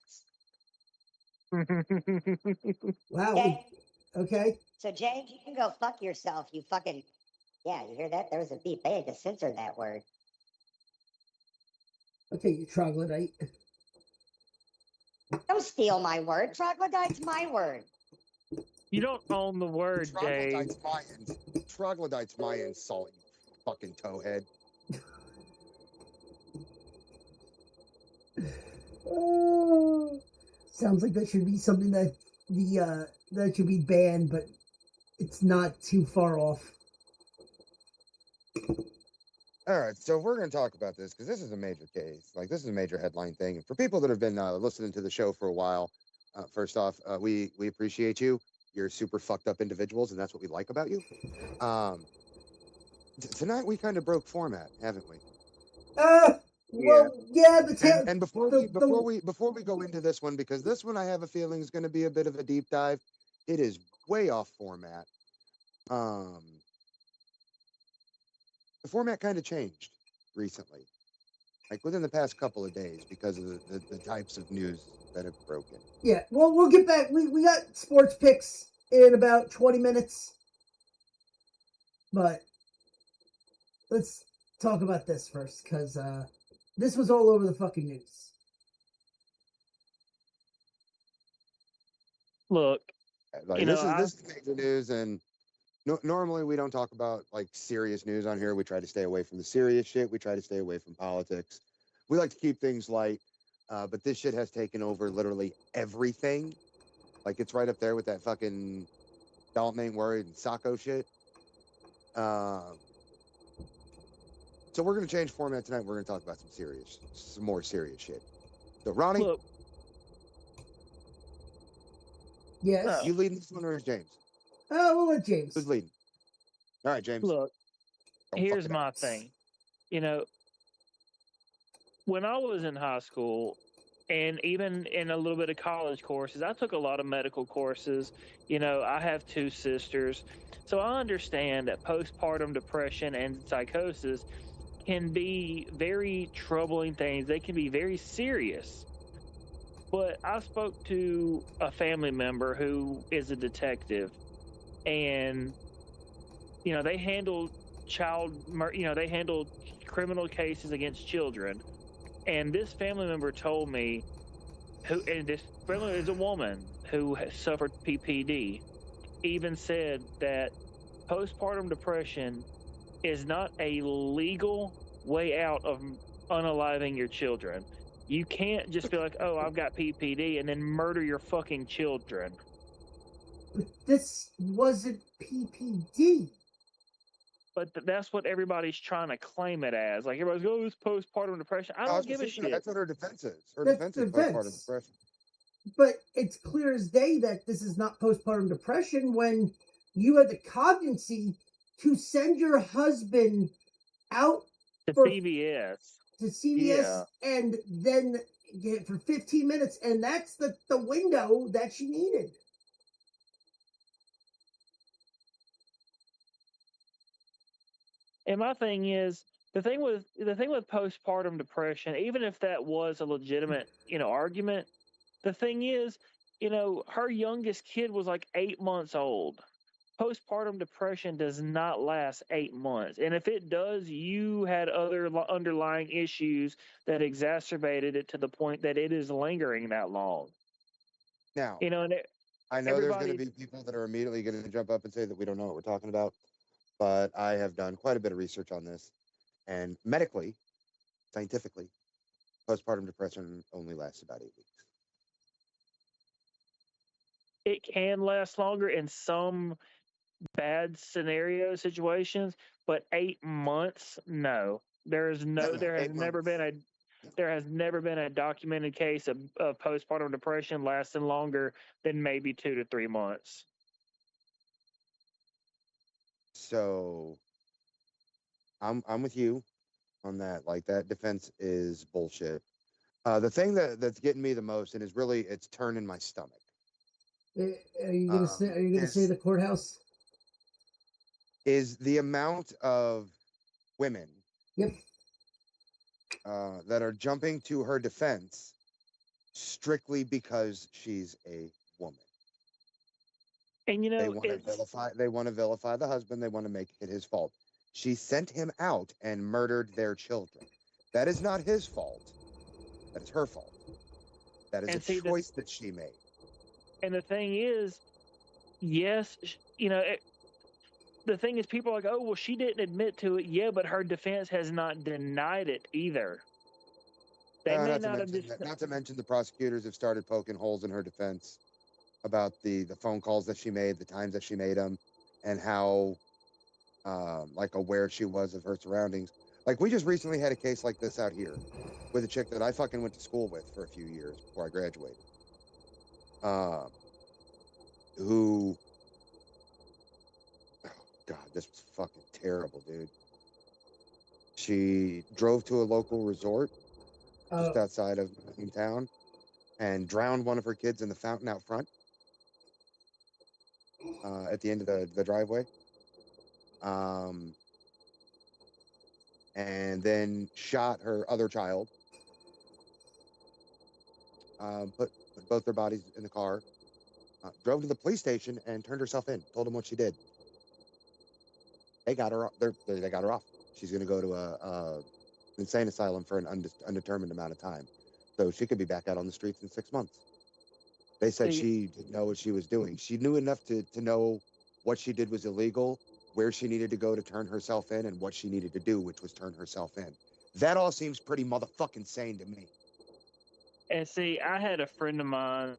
Wow. Okay? Okay. So, James, you can go fuck yourself, you fucking. Yeah, you hear that? There was a beep. They had to censor that word. Okay, you troglodyte. Don't steal my word. Troglodyte's my word. You don't own the word, Dave. Troglodyte's my Troglodyte's my insult, you fucking towhead. Oh, sounds like that should be something that that should be banned, but it's not too far off. All right, so we're going to talk about this because this is a major case. Like, this is a major headline thing. And for people that have been listening to the show for a while, first off, we appreciate you. You're super fucked up individuals, and that's what we like about you. Tonight we kind of broke format, haven't we? Well, yeah. And before we go into this one, because this one I have a feeling is going to be a bit of a deep dive. It is way off format. The format kind of changed recently, like within the past couple of days, because of the types of news that have broken. Yeah, well, we'll get back. We got sports picks in about 20 minutes, but let's talk about this first, because this was all over the fucking news. Look, Like, this is major news, and normally we don't talk about like serious news on here. We try to stay away from the serious shit. We try to stay away from politics. We like to keep things light, but this shit has taken over literally everything. Like, it's right up there with that fucking Don't Ain't Worried and Sacco shit. So we're going to change format tonight. We're going to talk about some more serious shit. So, Ronnie, look, Yes. you leading this one or is James? We'll let James. Who's leading? All right, James. look. Don't Here's fucking my ask. thing. You know, when I was in high school, and even in a little bit of college courses, I took a lot of medical courses. You know, I have 2 sisters, so I understand that postpartum depression and psychosis can be very troubling things. They can be very serious. But I spoke to a family member who is a detective, and they handle they handle criminal cases against children. And this family member told me, and this family is a woman who has suffered PPD, even said that postpartum depression is not a legal way out of unaliving your children. You can't just be like, oh, I've got PPD, and then murder your fucking children. But this wasn't PPD. But that's what everybody's trying to claim it as. Like, everybody's going, oh, it's postpartum depression. I don't give a shit. That's what her defense is. Her That's defense is defense. postpartum depression. But it's clear as day that this is not postpartum depression when you had the cognicy to send your husband out To for CVS. to CVS and then get for 15 minutes, and that's the window that she needed. And my thing is, the thing with postpartum depression, even if that was a legitimate, argument, the thing is, her youngest kid was like 8 months old. Postpartum depression does not last 8 months. And if it does, you had other underlying issues that exacerbated it to the point that it is lingering that long. Now, And I know there's going to everybody- be people that are immediately going to jump up and say that we don't know what we're talking about, but I have done quite a bit of research on this, and medically, scientifically, postpartum depression only lasts about 8 weeks. it can last longer in some bad scenario situations, but 8 months, no. There is No, no, no, there has 8 never been months. there has never been a documented case of postpartum depression lasting longer than maybe 2 to 3 months. So I'm with you on that. Like that defense is bullshit. The thing that's getting me the most and is really it's turning my stomach. Are you gonna say? Are you gonna say Is the courthouse? is the amount of women Yep. that are jumping to her defense strictly because she's a woman. And you They know, want to it's vilify. They want to vilify the husband. They want to make it his fault. She sent him out and murdered their children. That is not his fault. That is her fault. That is and a see the choice that she made. and the thing is, yes, you know, the thing is, people are like, oh, well, she didn't admit to it. Yeah, but her defense has not denied it either. They may not have just. Not to mention the prosecutors have started poking holes in her defense about the phone calls that she made, the times that she made them, and how like aware she was of her surroundings. Like we just recently had a case like this out here with a chick that I fucking went to school with for a few years before I graduated. Who, oh God, this was fucking terrible, dude. She drove to a local resort just outside of town and drowned one of her kids in the fountain out front at the end of the driveway. And then shot her other child. Put both their bodies in the car. Drove to the police station and turned herself in. Told them what she did. They got her. They got her off. She's going to go to a insane asylum for an undetermined amount of time, so she could be back out on the streets in 6 months. They said she didn't know what she was doing. She knew enough to know what she did was illegal, where she needed to go to turn herself in, and what she needed to do, which was turn herself in. That all seems pretty motherfucking sane to me. And see, I had a friend of mine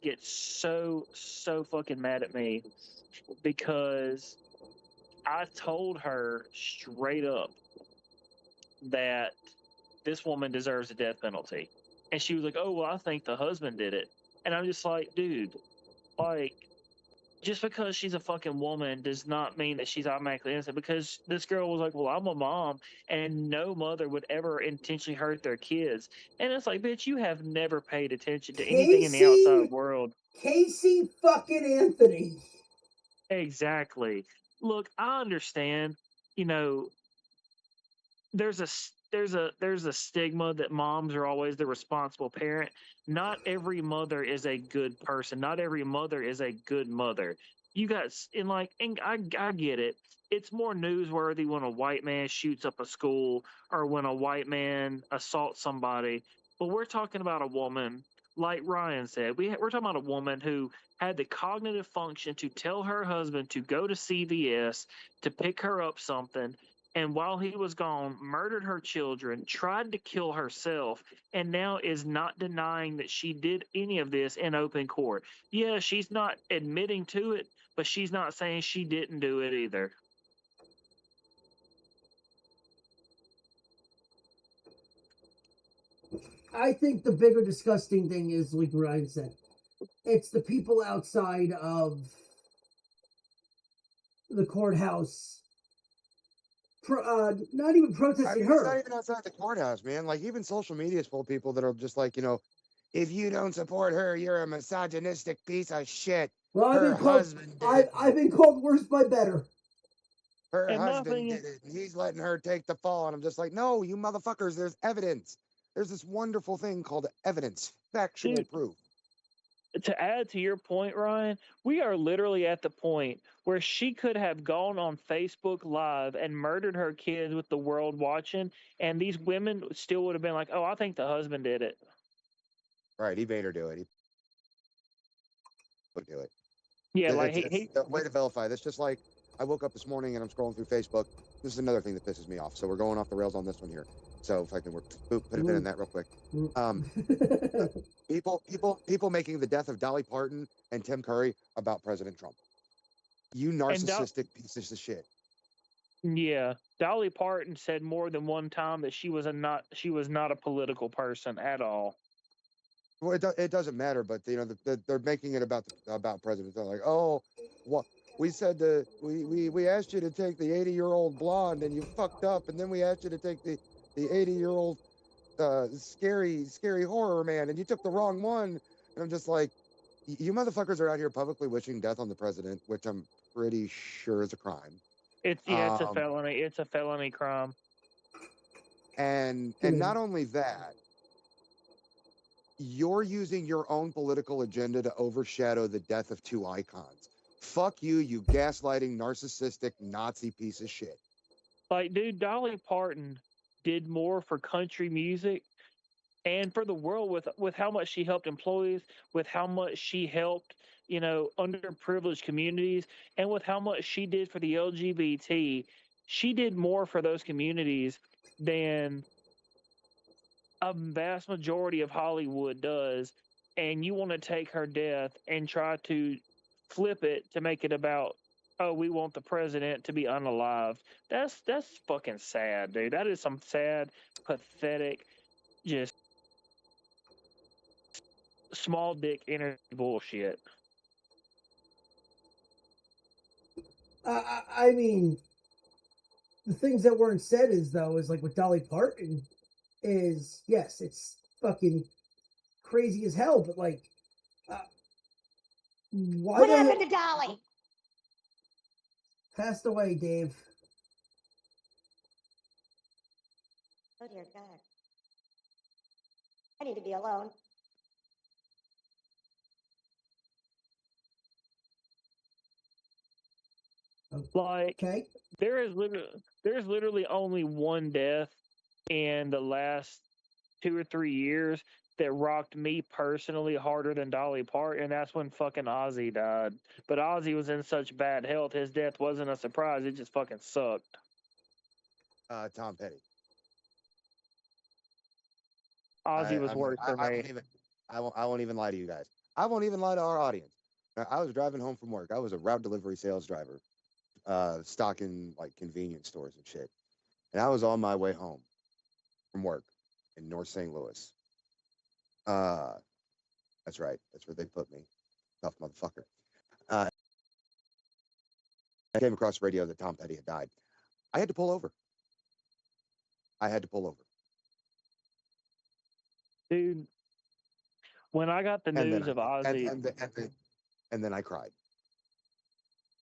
get so fucking mad at me because I told her straight up that this woman deserves a death penalty. And she was like, oh, well, I think the husband did it. And I'm just like, dude, like, just because she's a fucking woman does not mean that she's automatically innocent. Because this girl was like, well, I'm a mom, and no mother would ever intentionally hurt their kids. And it's like, bitch, you have never paid attention to anything in the outside world. Casey fucking Anthony. Exactly. Look, I understand, you know, there's a stigma that moms are always the responsible parent. Not every mother is a good person. Not every mother is a good mother. You guys, and I get it. It's more newsworthy when a white man shoots up a school or when a white man assaults somebody. But we're talking about a woman, like Ryan said. We're talking about a woman who had the cognitive function to tell her husband to go to CVS to pick her up something, and while he was gone, murdered her children, tried to kill herself, and now is not denying that she did any of this in open court. Yeah, she's not admitting to it, but she's not saying she didn't do it either. I think the bigger disgusting thing is, like Ryan said, it's the people outside of the courthouse, not even protesting It's her. not even outside the courthouse, man. Like even social media is full of people that are just like, you know, if you don't support her, you're a misogynistic piece of shit. Well, I've been called worse by better. Her husband did it, and he's letting her take the fall. And I'm just like, no, you motherfuckers, there's evidence. There's this wonderful thing called evidence, factual proof. To add to your point, Ryan, we are literally at the point where she could have gone on Facebook Live and murdered her kids with the world watching, and these women still would have been like, oh, I think the husband did it. Right, he made her do it. He would do it. Yeah, it's the way to vilify this. Just like I woke up this morning and I'm scrolling through Facebook. This is another thing that pisses me off. So we're going off the rails on this one here. So if I can put a pin in that real quick. People making the death of Dolly Parton and Tim Curry about President Trump. You narcissistic pieces of shit. Yeah, Dolly Parton said more than one time that she was not a political person at all. Well, it doesn't matter, but you know they're making it about President. They're like, oh, what we said we asked you to take the 80-year-old blonde and you fucked up, and then we asked you to take the 80-year-old scary horror man and you took the wrong one. And I'm just like, you motherfuckers are out here publicly wishing death on the president, which I'm pretty sure is a crime. It's a felony. It's a felony crime. And not only that, you're using your own political agenda to overshadow the death of two icons. Fuck you, you gaslighting, narcissistic, Nazi piece of shit. Like, dude, Dolly Parton did more for country music and for the world with how much she helped employees, with how much she helped, you know, underprivileged communities, and with how much she did for the LGBT. She did more for those communities than a vast majority of Hollywood does, and you want to take her death and try to flip it to make it about, oh, we want the president to be unalived. That's fucking sad, dude. That is some sad, pathetic, just small dick energy bullshit. I mean, the things that weren't said is like with Dolly Parton is, yes, it's fucking crazy as hell, but like, why? What happened to Dolly? Passed away, Dave. Oh dear God. I need to be alone. Like, Okay. there's literally only one death in the last 2 or 3 years that rocked me personally harder than Dolly Parton, and that's when fucking Ozzy died. But Ozzy was in such bad health, his death wasn't a surprise. It just fucking sucked. Tom Petty. Ozzy was worse for me. I won't even lie to you guys. I won't even lie to our audience. I was driving home from work. I was a route delivery sales driver, stocking like convenience stores and shit. And I was on my way home from work in North St. Louis. That's right. That's where they put me. Tough motherfucker. I came across the radio that Tom Petty had died. I had to pull over. Dude, when I got the news of Ozzy, and then I cried.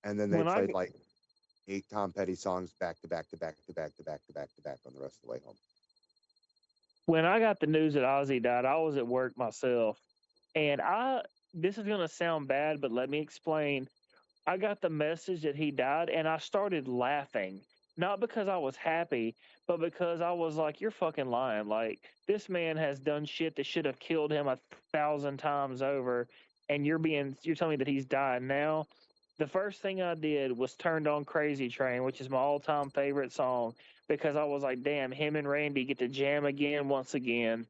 And then they played like 8 Tom Petty songs back to back to back to back to back to back to back on the rest of the way home. when I got the news that Ozzy died, I was at work myself, and this is gonna sound bad, but let me explain. I got the message that he died, and I started laughing. Not because I was happy, but because I was like, "You're fucking lying! Like, this man has done shit that should have killed him 1,000 times over, and you're telling me that he's dying now." The first thing I did was turned on Crazy Train, which is my all-time favorite song, because I was like, "Damn, him and Randy get to jam again once again."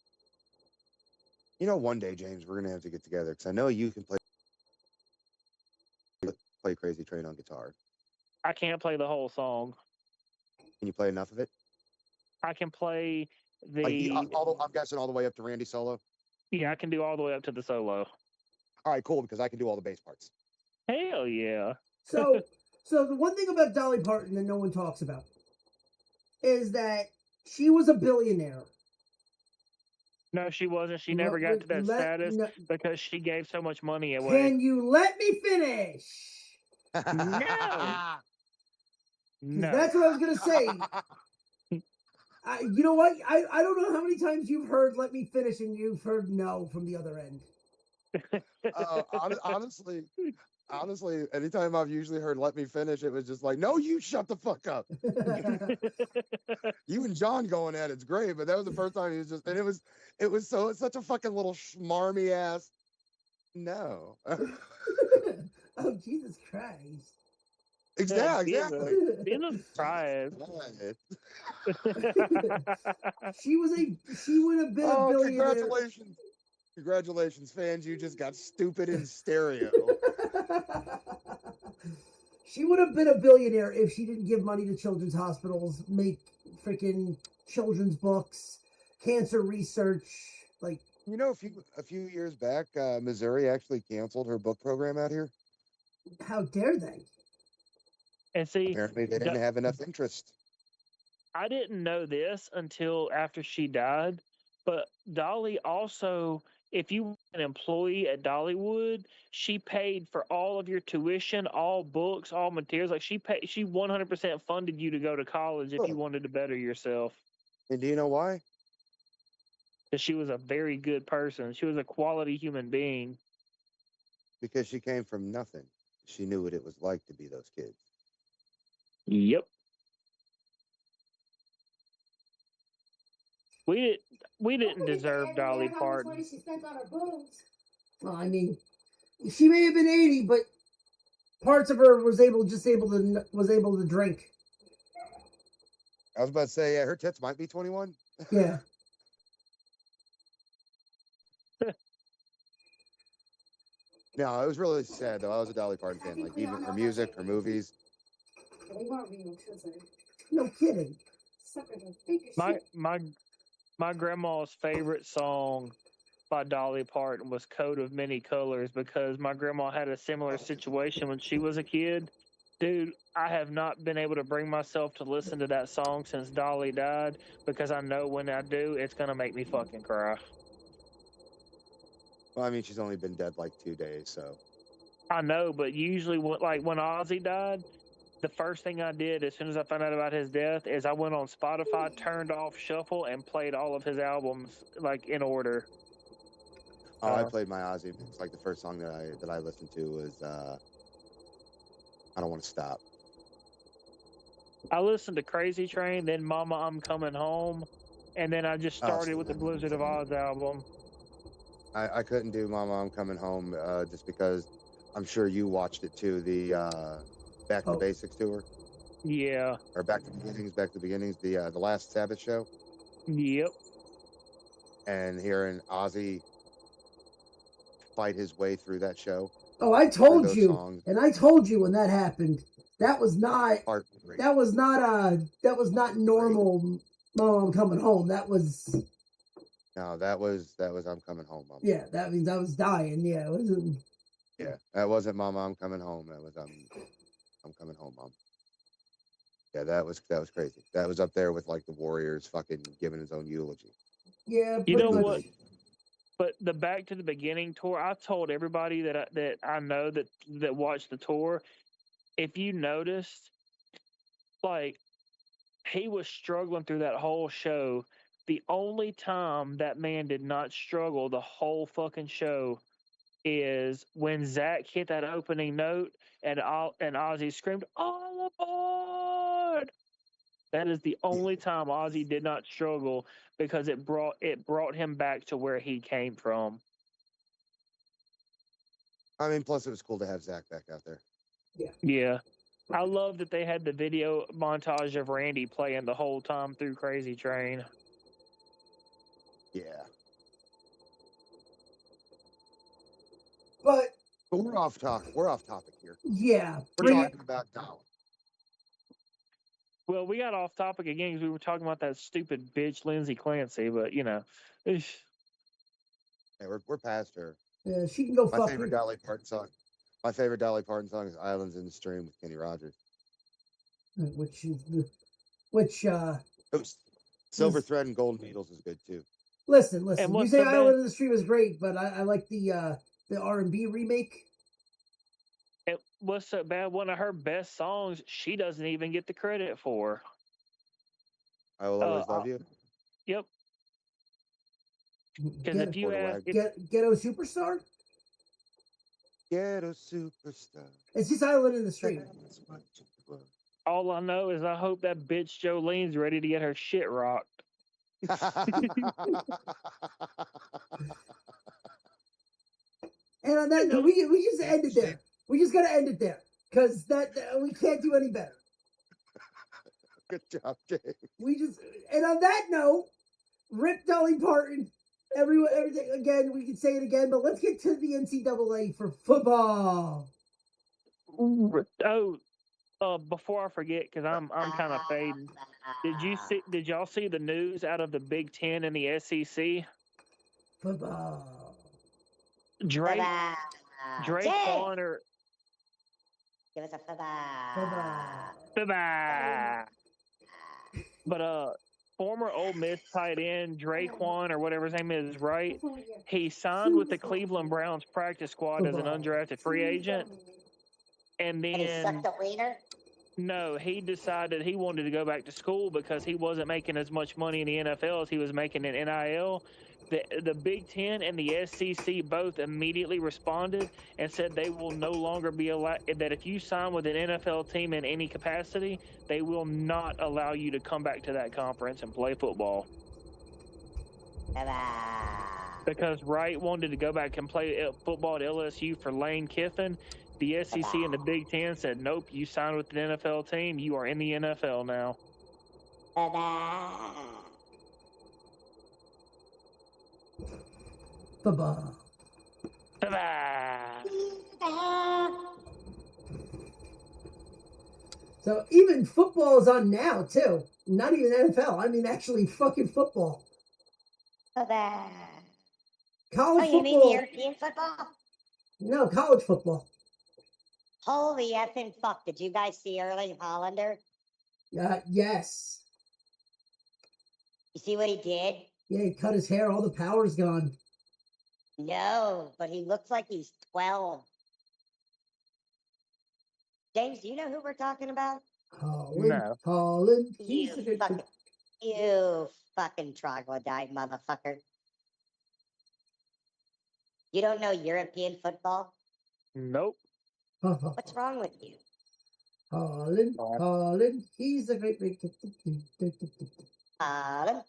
You know, one day, James, we're gonna have to get together because I know you can play Crazy Train on guitar. I can't play the whole song. Can you play enough of it? I can play I'm guessing all the way up to Randy solo. Yeah, I can do all the way up to the solo. All right, cool, because I can do all the bass parts. Hell yeah. So the one thing about Dolly Parton that no one talks about is that she was a billionaire. No, she wasn't. She never got to that status because she gave so much money away. Can you let me finish? No. No. That's what I was gonna say. You know what? I don't know how many times you've heard "let me finish" and you've heard "no" from the other end. Honestly, anytime I've usually heard "let me finish," it was just like, "No, you shut the fuck up." You and John going at it's great, but that was the first time he was just, and it's such a fucking little schmarmy ass. No. Oh, Jesus Christ. Exactly. Being a prize. She would have been a Oh, billionaire. congratulations. Congratulations, fans. You just got stupid in stereo. She would have been a billionaire if she didn't give money to children's hospitals, make freaking children's books, cancer research. Like, You know, a few years back, Missouri actually canceled her book program out here. how dare they? And see, Apparently, they didn't have enough interest. I didn't know this until after she died, but Dolly also, if you were an employee at Dollywood, she paid for all of your tuition, all books, all materials. Like she 100% funded you to go to college if you wanted to better yourself. And do you know why? Because she was a very good person. She was a quality human being. Because she came from nothing. She knew what it was like to be those kids. Yep. We didn't deserve Dolly Parton. She spent on her boobs. Well, I mean, she may have been 80, but parts of her was able to drink. I was about to say, yeah, her tits might be 21. Yeah. No, it was really sad though. I was a Dolly Parton fan. Like even her music, her movies. They weren't real children. No kidding. Suckers are fake as shit. My grandma's favorite song by Dolly Parton was Coat of Many Colors because my grandma had a similar situation when she was a kid. Dude, I have not been able to bring myself to listen to that song since Dolly died because I know when I do, it's going to make me fucking cry. Well, I mean, she's only been dead like 2 days, so. I know, but usually, when Ozzy died, the first thing I did as soon as I found out about his death is I went on Spotify, turned off shuffle, and played all of his albums like in order. Oh, I played my Ozzy. It's like the first song that I listened to was I Don't Want to Stop. I listened to Crazy Train, then Mama, I'm Coming Home, and then I just started with the Blizzard of Oz album. I couldn't do Mama, I'm Coming Home just because I'm sure you watched it too, the Back to Basics tour. Yeah. Or Back to Beginnings, the last Sabbath show. Yep. And hearing Ozzy fight his way through that show. Oh, I told you, songs. and I told you when that happened. That was not normal. Mom, I'm coming home. That was. No, that was I'm Coming Home, Mama. Yeah, that means I was dying. Yeah, it wasn't. Yeah, that wasn't Mama, I'm Coming Home. That was I'm Coming Home, Mom. Yeah, that was crazy. That was up there with like the Warriors fucking giving his own eulogy. Yeah, you know what? But the Back to the Beginning tour, I told everybody that I know that watched the tour. If you noticed, like he was struggling through that whole show. The only time that man did not struggle the whole fucking show is when Zach hit that opening note and Ozzy screamed, "All aboard!" That is the only time Ozzy did not struggle because it brought him back to where he came from. I mean, plus it was cool to have Zach back out there. Yeah. Yeah. I love that they had the video montage of Randy playing the whole time through Crazy Train. Yeah. But we're off topic. We're off topic here. Yeah. We're talking about Dolly. Well, we got off topic again because we were talking about that stupid bitch Lindsay Clancy, but you know. Yeah, we're past her. Yeah, she can go fuck My favorite Dolly Parton song is "Islands in the Stream" with Kenny Rogers. Silver Thread and Golden Needles is good too. Listen. You say "Island in the Stream" is great, but I like the R&B remake. And what's so bad? One of her best songs, she doesn't even get the credit for. I Will Always Love You. Yep. Because if you ask, Ghetto Superstar. Ghetto Superstar. It's just "Island in the Stream." All I know is I hope that bitch Jolene's ready to get her shit rocked. And on that note, we just ended there. We just gotta end it there. because we can't do any better. Good job, Dave. And on that note, rip Dolly Parton. Everything again. We can say it again, but let's get to the NCAA for football. Before I forget, because I'm kind of fading. Did y'all see the news out of the Big Ten and the SEC? Football. Drake Jay, Bonner. give us a football. Football. But former Ole Miss tight end Draquan or whatever his name is, right? He signed with the Cleveland Browns practice squad as an undrafted free agent, and And he sucked then a wiener. no, he decided he wanted to go back to school because he wasn't making as much money in the NFL as he was making in NIL. The Big Ten and the SEC both immediately responded and said they will no longer be allowed, that if you sign with an NFL team in any capacity, they will not allow you to come back to that conference and play football. Because Wright wanted to go back and play football at LSU for Lane Kiffin. The SEC and the Big Ten said, nope, you signed with an NFL team, you are in the NFL now. Football. So even football is on now too. Not even NFL. I mean, actually, fucking football. College You football. mean the European football? No, college football. Holy effing fuck. Did you guys see Erling Hollander? Yes. You see what he did? Yeah, he cut his hair. All the power's gone. No, but he looks like he's 12. James, do you know who we're talking about? Holland. No. Holland. You fucking troglodyte motherfucker. You don't know European football? Nope. What's wrong with you? Holland. He's a great. Holland.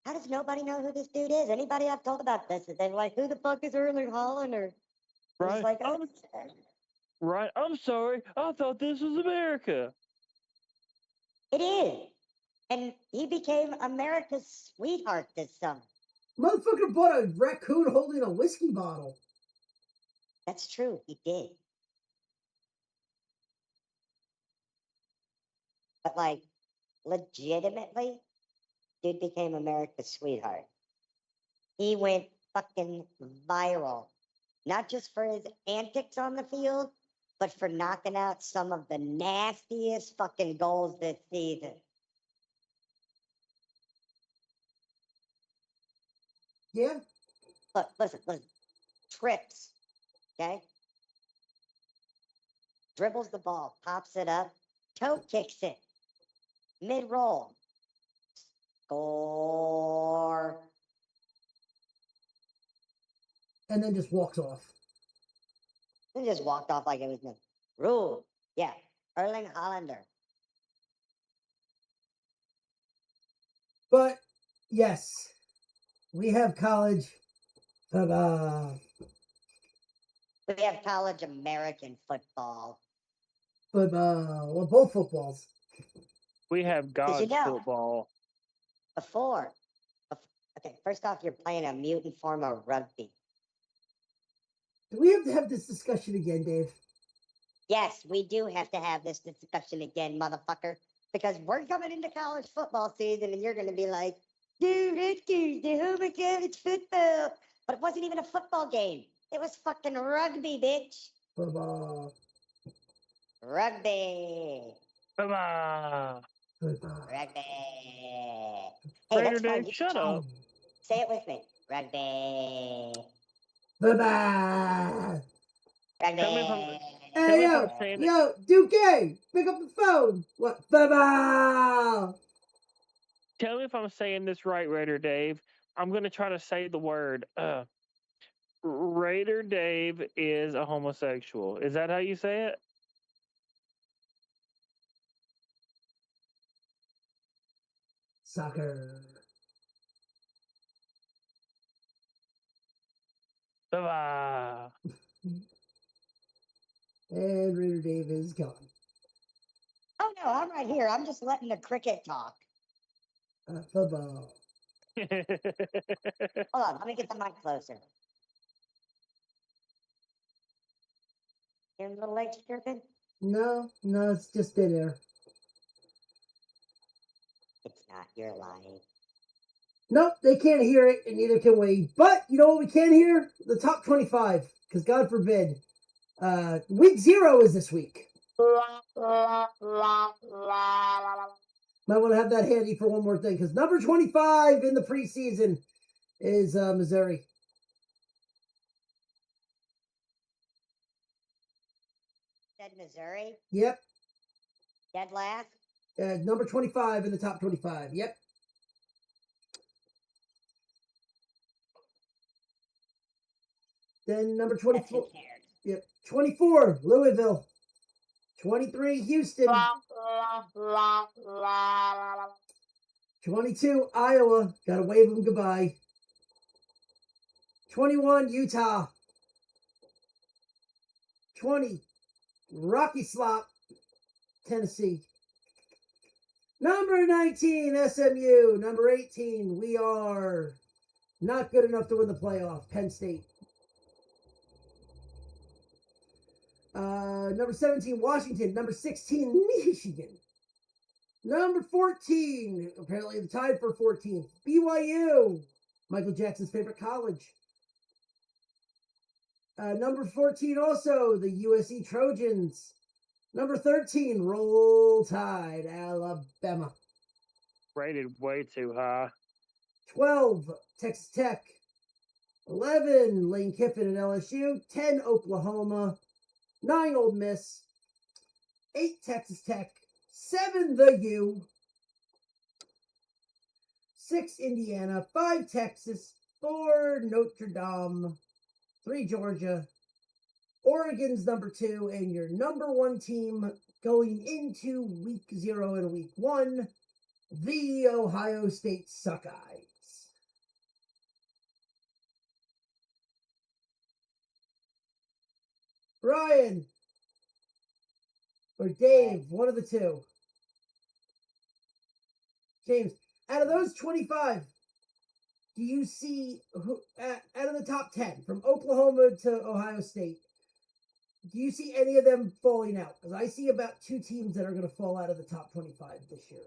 How does nobody know who this dude is? Anybody I've told about this, they're like, who the fuck is Erling Hollander? Right. He's like, Right. I'm sorry. I thought this was America. it is. And he became America's sweetheart this summer. Motherfucker bought a raccoon holding a whiskey bottle. That's true. He did. But like, legitimately, dude became America's sweetheart. He went fucking viral. Not just for his antics on the field, but for knocking out some of the nastiest fucking goals this season. Yeah. Look, listen. Trips, okay? Dribbles the ball, pops it up, toe kicks it, mid-roll. Score. And then just walks off. He just walked off like it was no rule. Yeah, Erling Hollander. But yes, we have college football. We have college American football. Football. Well, both footballs. We have God's you know? football. Okay, first off, you're playing a mutant form of rugby. Do we have to have this discussion again, Dave? Yes, we do have to have this discussion again, motherfucker. Because we're coming into college football season and you're going to be like, dude, Rutgers, the home of college football. But it wasn't even a football game. It was fucking rugby, bitch. Football. Rugby. Football. Rugby. Hey, Raider that's fun. Dave, shut up. Say it with me. Rugby. Football. Rugby. Hey, yo, Duke, pick up the phone. What? Football. Tell me if I'm saying this right, Raider Dave. I'm going to try to say the word. Raider Dave is a homosexual. Is that how you say it? Soccer. Bye-bye. And Raider Dave is gone. Oh no, I'm right here. I'm just letting the cricket talk. Football. Hold on, let me get the mic closer. Hear the little legs chirping? No, it's just dead air. It's not. You're lying. Nope, they can't hear it, and neither can we. But you know what we can hear? The top 25, because God forbid. Week 0 is this week. Might want to have that handy for one more thing, because number 25 in the preseason is Missouri. Said Missouri? Yep. Dead last? Number 25 in the top 25. Yep. Then number 24. Yep. 24, Louisville. 23, Houston. 22, Iowa. Gotta wave them goodbye. 21, Utah. 20, Rocky Slop, Tennessee. Number 19, SMU. Number 18, we are not good enough to win the playoff, Penn State. Number 17, Washington. Number 16, Michigan. Number 14, apparently the tied for 14th, BYU, Michael Jackson's favorite college. Number 14, also the USC Trojans. Number 13, Roll Tide, Alabama. Rated way too high. 12, Texas Tech. 11, Lane Kiffin and LSU. 10, Oklahoma. 9, Ole Miss. 8, Texas Tech. 7, the U. 6, Indiana. 5, Texas. 4, Notre Dame. 3, Georgia. Oregon's number 2, and your number 1 team going into week 0 and week 1, the Ohio State Suckeyes. Ryan or Dave, one of the two. James, out of those 25, do you see who out of the top 10 from Oklahoma to Ohio State? Do you see any of them falling out? Because I see about 2 teams that are going to fall out of the top 25 this year.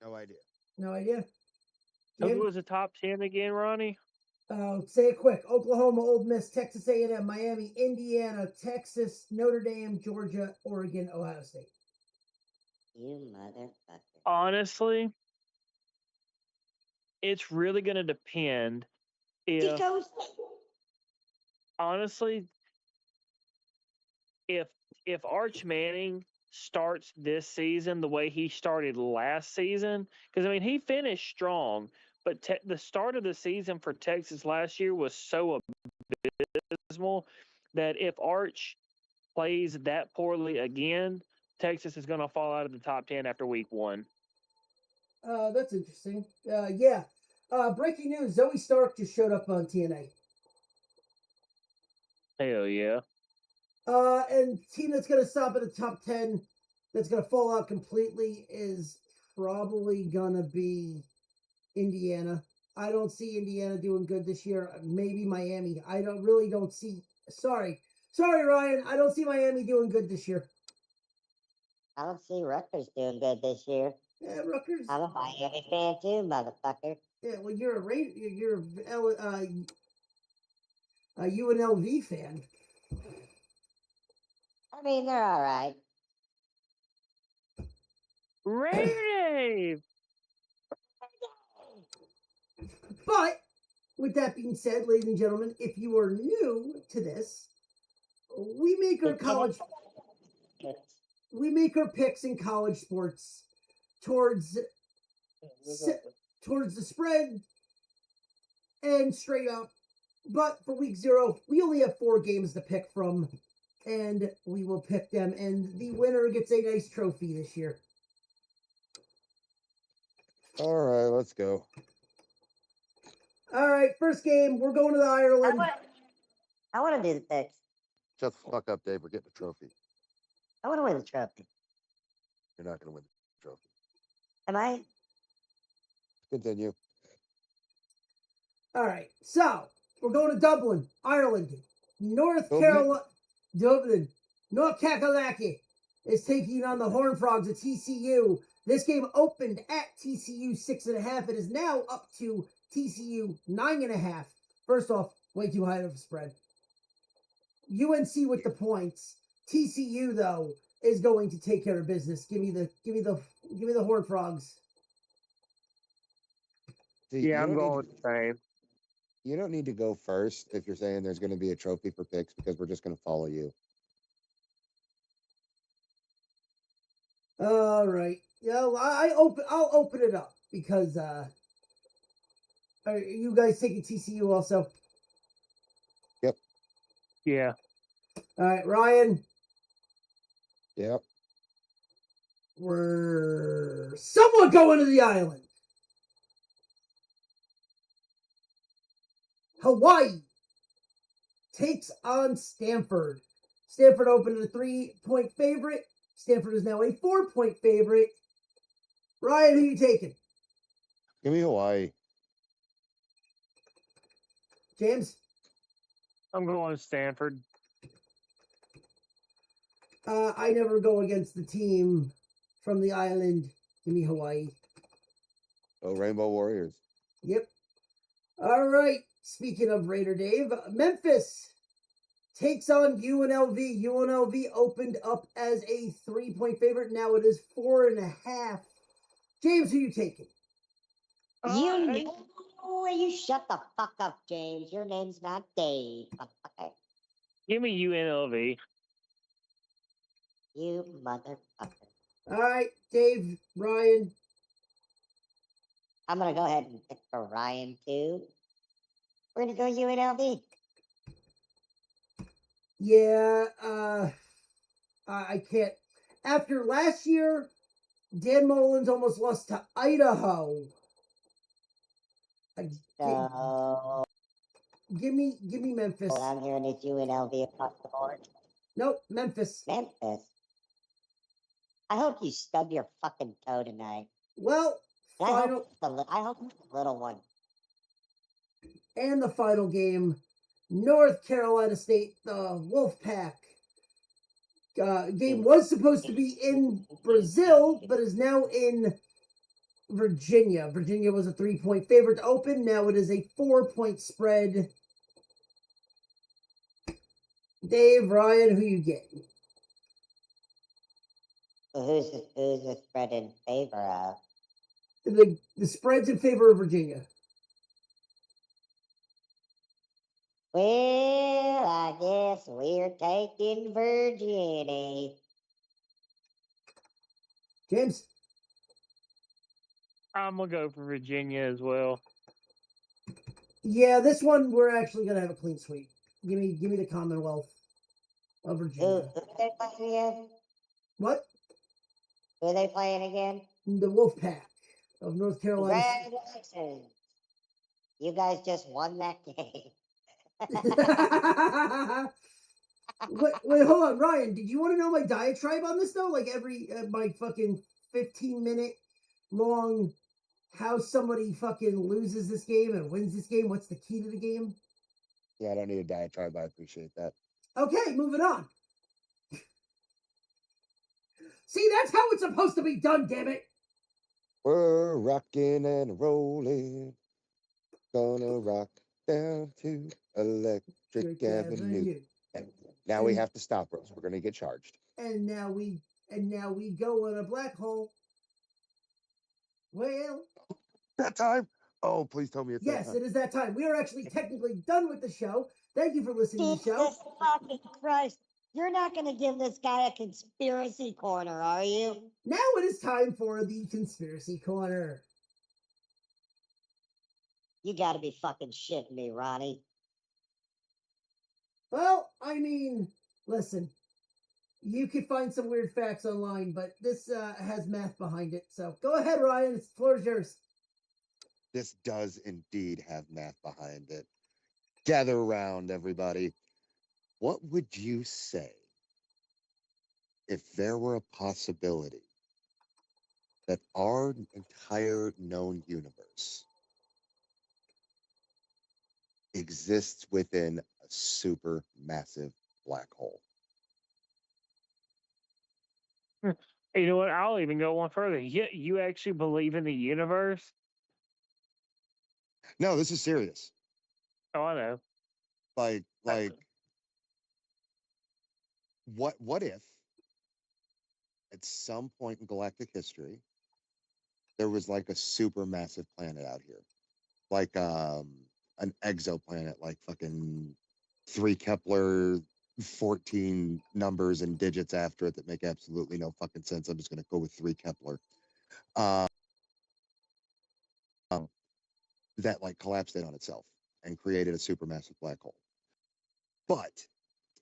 No idea. No idea? Who was the top 10 again, Ronnie? Say it quick. Oklahoma, Ole Miss, Texas A&M, Miami, Indiana, Texas, Notre Dame, Georgia, Oregon, Ohio State. You motherfucker. Honestly, it's really going to depend if... Honestly, if Arch Manning starts this season the way he started last season, because I mean he finished strong, but the start of the season for Texas last year was so abysmal that if Arch plays that poorly again, Texas is going to fall out of the top 10 after week 1. That's interesting. Yeah. Breaking news: Zoe Stark just showed up on TNA. Hell yeah. And team that's going to stop at the top 10 that's going to fall out completely is probably going to be Indiana. I don't see Indiana doing good this year. Maybe Miami. I don't see. Sorry, Ryan. I don't see Miami doing good this year. I don't see Rutgers doing good this year. Yeah, Rutgers. I'm a Miami fan too, motherfucker. Yeah, well, you're a UNLV fan. I mean, they're all right. Rave! But with that being said, ladies and gentlemen, if you are new to this, we make our picks in college sports towards the spread and straight up. But for week 0, we only have 4 games to pick from, and we will pick them, and the winner gets a nice trophy this year. All right, let's go. All right, first game, we're going to the Ireland. I want to do the picks. Shut the fuck up, Dave. We're getting a trophy. I want to win the trophy. You're not going to win the trophy. Am I? Continue. All right, so we're going to Dublin, Ireland. North Dublin? Carolina, Dublin. North Kakalaki is taking on the Horned Frogs at TCU. This game opened at TCU 6.5. It is now up to TCU 9.5. First off, way too high of a spread. UNC with the points. TCU though is going to take care of business. Give me the Horned Frogs. See, Yeah, you I'm don't going need with the same. You don't need to go first if you're saying there's going to be a trophy for picks because we're just going to follow you. All right. Yeah, I'll open it up because are you guys taking TCU also? Yep. Yeah. All right, Ryan. Yep. We're somewhat going to the island. Hawaii takes on Stanford. Stanford opened a 3-point favorite. Stanford is now a 4-point favorite. Ryan, who you taking? Give me Hawaii. James? I'm going with Stanford. I never go against the team from the island. Give me Hawaii. Oh, Rainbow Warriors. Yep. All right. Speaking of Raider Dave, Memphis takes on UNLV. UNLV opened up as a 3-point favorite. Now it is 4.5. James, who you taking? You shut the fuck up, James. Your name's not Dave. motherfucker. Give me UNLV. You motherfucker. All right, Dave, Ryan. I'm gonna go ahead and pick for Ryan too. We're gonna go UNLV. Yeah, I can't. After last year, Dan Mullins almost lost to Idaho. So Give me Memphis. what I'm hearing is UNLV across the board. Nope, Memphis. Memphis. I hope you stub your fucking toe tonight. Well, I hope it's the little one. And the final game, North Carolina State, the Wolfpack. Game was supposed to be in Brazil, but is now in Virginia. Virginia was a 3-point favorite to open. Now it is a 4-point spread. Dave, Ryan, who you get? So who's the spread in favor of? The spread's in favor of Virginia. Well, I guess we're taking Virginia. James? I'm gonna go for Virginia as well. Yeah, this one we're actually gonna have a clean sweep. Give me the Commonwealth of Virginia. Who are they playing again? What? Who are they playing again? The Wolfpack of North Carolina. Congratulations. You guys just won that game. Wait, hold on, Ryan. Did you want to know my diatribe on this though? Like every my fucking 15-minute long how somebody fucking loses this game and wins this game. What's the key to the game? Yeah, I don't need a diatribe. I appreciate that. Okay, moving on. See, that's how it's supposed to be done, damn it. We're rocking and rolling. Gonna rock down to Electric Avenue. And now we have to stop, Rose. We're gonna get charged. And now we go in a black hole. Well, That time? Oh, please tell me it's that yes, time. it is that time. We are actually technically done with the show. Thank you for listening to the show. Jesus fucking Christ. You're not going to give this guy a conspiracy corner, are you? Now it is time for the conspiracy corner. You got to be fucking shitting me, Ronnie. Well, I mean, listen, you could find some weird facts online, but this has math behind it. So go ahead, Ryan. The floor is yours. This does indeed have math behind it. Gather around, everybody. What would you say if there were a possibility that our entire known universe exists within a super massive black hole? You know what? I'll even go one further. You actually believe in the universe? No, this is serious. Oh, I know. Like, Uh, what if at some point in galactic history there was like a super massive planet out here, like an exoplanet, like fucking 3 Kepler, 14 numbers and digits after it that make absolutely no fucking sense. I'm just gonna go with 3 Kepler. Um, that like collapsed in on itself and created a supermassive black hole. But,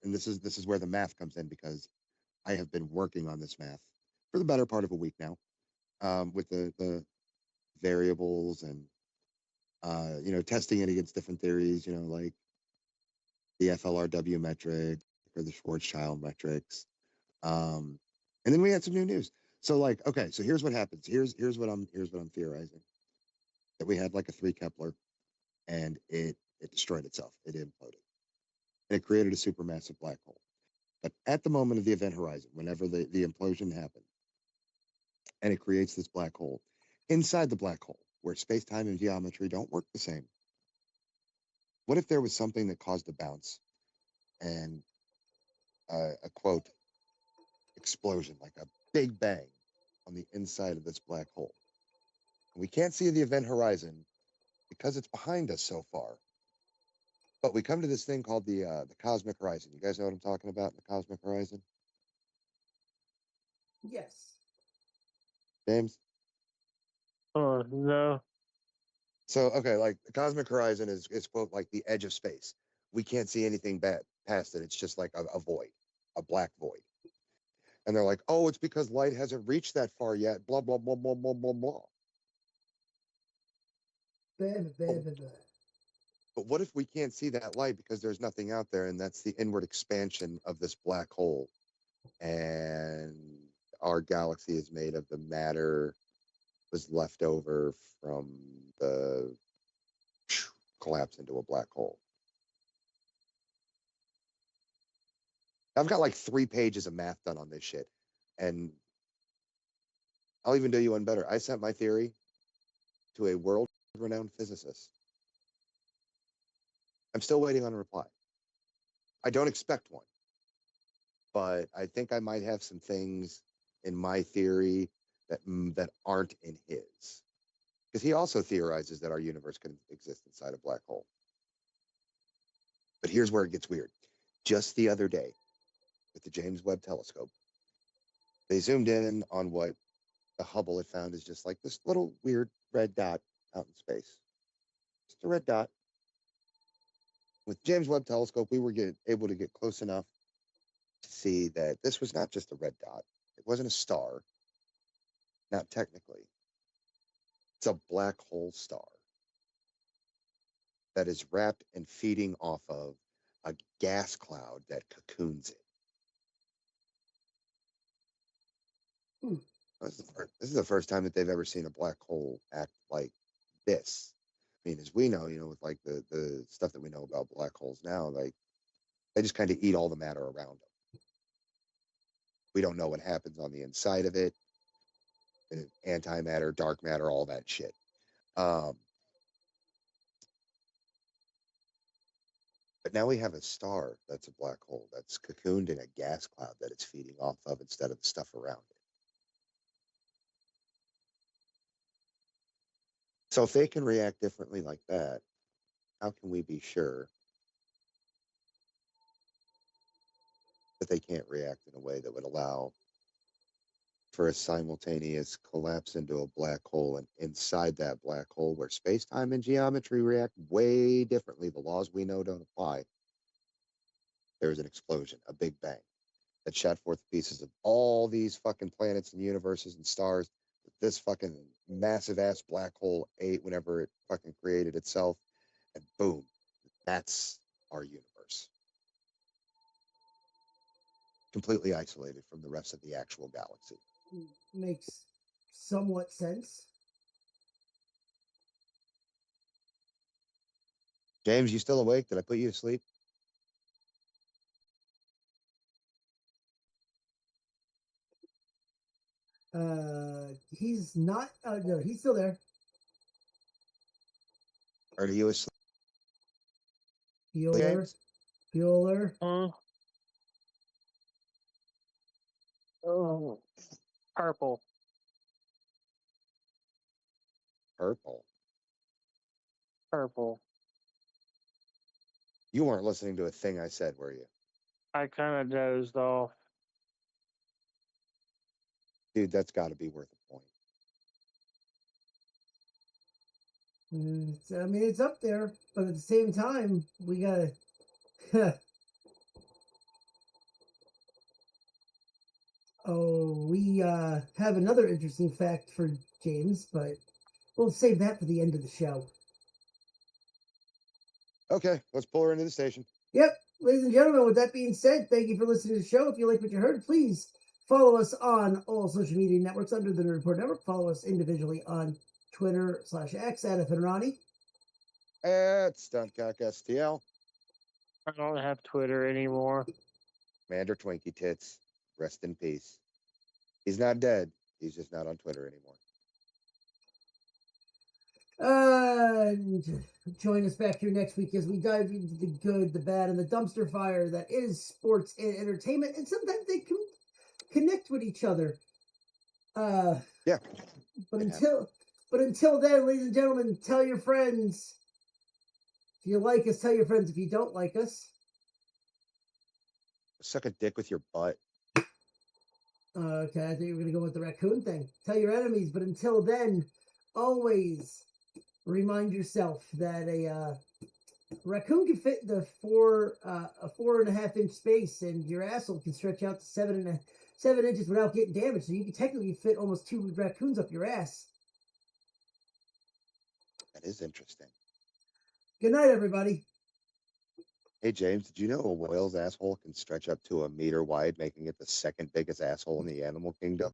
and this is where the math comes in, because I have been working on this math for the better part of a week now, with the variables and testing it against different theories, like the FLRW metric or the Schwarzschild metrics. And then we had some new news. So like, okay, so here's what happens. Here's what I'm theorizing. That we had like a 3 Kepler and it destroyed itself. It imploded. And it created a supermassive black hole. But at the moment of the event horizon, whenever the implosion happened, and it creates this black hole, inside the black hole, where space-time and geometry don't work the same, what if there was something that caused a bounce and a quote explosion, like a big bang on the inside of this black hole? And we can't see the event horizon because it's behind us so far. But we come to this thing called the cosmic horizon. You guys know what I'm talking about in the cosmic horizon? Yes. James? no. So, okay, like the cosmic horizon is quote like the edge of space. We can't see anything bad past it. It's just like a void, a black void. And they're like, oh, it's because light hasn't reached that far yet. Blah, blah, blah, blah, blah, blah, blah. But what if we can't see that light because there's nothing out there, and that's the inward expansion of this black hole, and our galaxy is made of the matter was left over from the collapse into a black hole? I've got like 3 pages of math done on this shit, and I'll even do you one better. I sent my theory to a world-renowned physicist. I'm still waiting on a reply. I don't expect one, but I think I might have some things in my theory that aren't in his, because he also theorizes that our universe can exist inside a black hole. But here's where it gets weird. Just the other day, with the James Webb Telescope, they zoomed in on what the Hubble had found is just like this little weird red dot out in space. Just a red dot. With James Webb Telescope, we were able to get close enough to see that this was not just a red dot. It wasn't a star. Not technically. It's a black hole star that is wrapped and feeding off of a gas cloud that cocoons it. This is the first time that they've ever seen a black hole act like this. I mean, as we know, with like the stuff that we know about black holes now, like they just kind of eat all the matter around them. We don't know what happens on the inside of it. Antimatter, dark matter, all that shit. But now we have a star that's a black hole that's cocooned in a gas cloud that it's feeding off of instead of the stuff around it. So if they can react differently like that, how can we be sure that they can't react in a way that would allow for a simultaneous collapse into a black hole, and inside that black hole, where space-time and geometry react way differently, the laws we know don't apply, there's an explosion, a big bang, that shot forth pieces of all these fucking planets and universes and stars that this fucking massive ass black hole ate whenever it fucking created itself, and boom, that's our universe. completely isolated from the rest of the actual galaxy. Makes somewhat sense. James, you still awake? Did I put you to sleep? He's not. No, he's still there. Are you asleep? Bueller. James? Bueller. Oh, purple. Purple. Purple. You weren't listening to a thing I said, were you? I kind of dozed off. Dude, that's got to be worth a point. I mean, it's up there, but at the same time, we gotta. We have another interesting fact for James, but we'll save that for the end of the show. Okay, let's pull her into the station. Yep, ladies and gentlemen, with that being said, thank you for listening to the show. If you like what you heard, please follow us on all social media networks under the Nerd Report Network. Follow us individually on Twitter /X at Ronnie. At Stuntcock STL. I don't have Twitter anymore. Commander Twinkie Tits. Rest in peace. He's not dead. He's just not on Twitter anymore. And join us back here next week as we dive into the good, the bad, and the dumpster fire that is sports and entertainment. And sometimes they can connect with each other. Yeah. But until then, ladies and gentlemen, tell your friends. If you like us, tell your friends. If you don't like us, suck a dick with your butt. Okay, I thought you were going to go with the raccoon thing. Tell your enemies, but until then, always remind yourself that a raccoon can fit a 4.5 inch space, and your asshole can stretch out to 7 inches without getting damaged. So you can technically fit almost 2 raccoons up your ass. That is interesting. Good night, everybody. Hey, James, did you know a whale's asshole can stretch up to 1 meter wide, making it the second biggest asshole in the animal kingdom?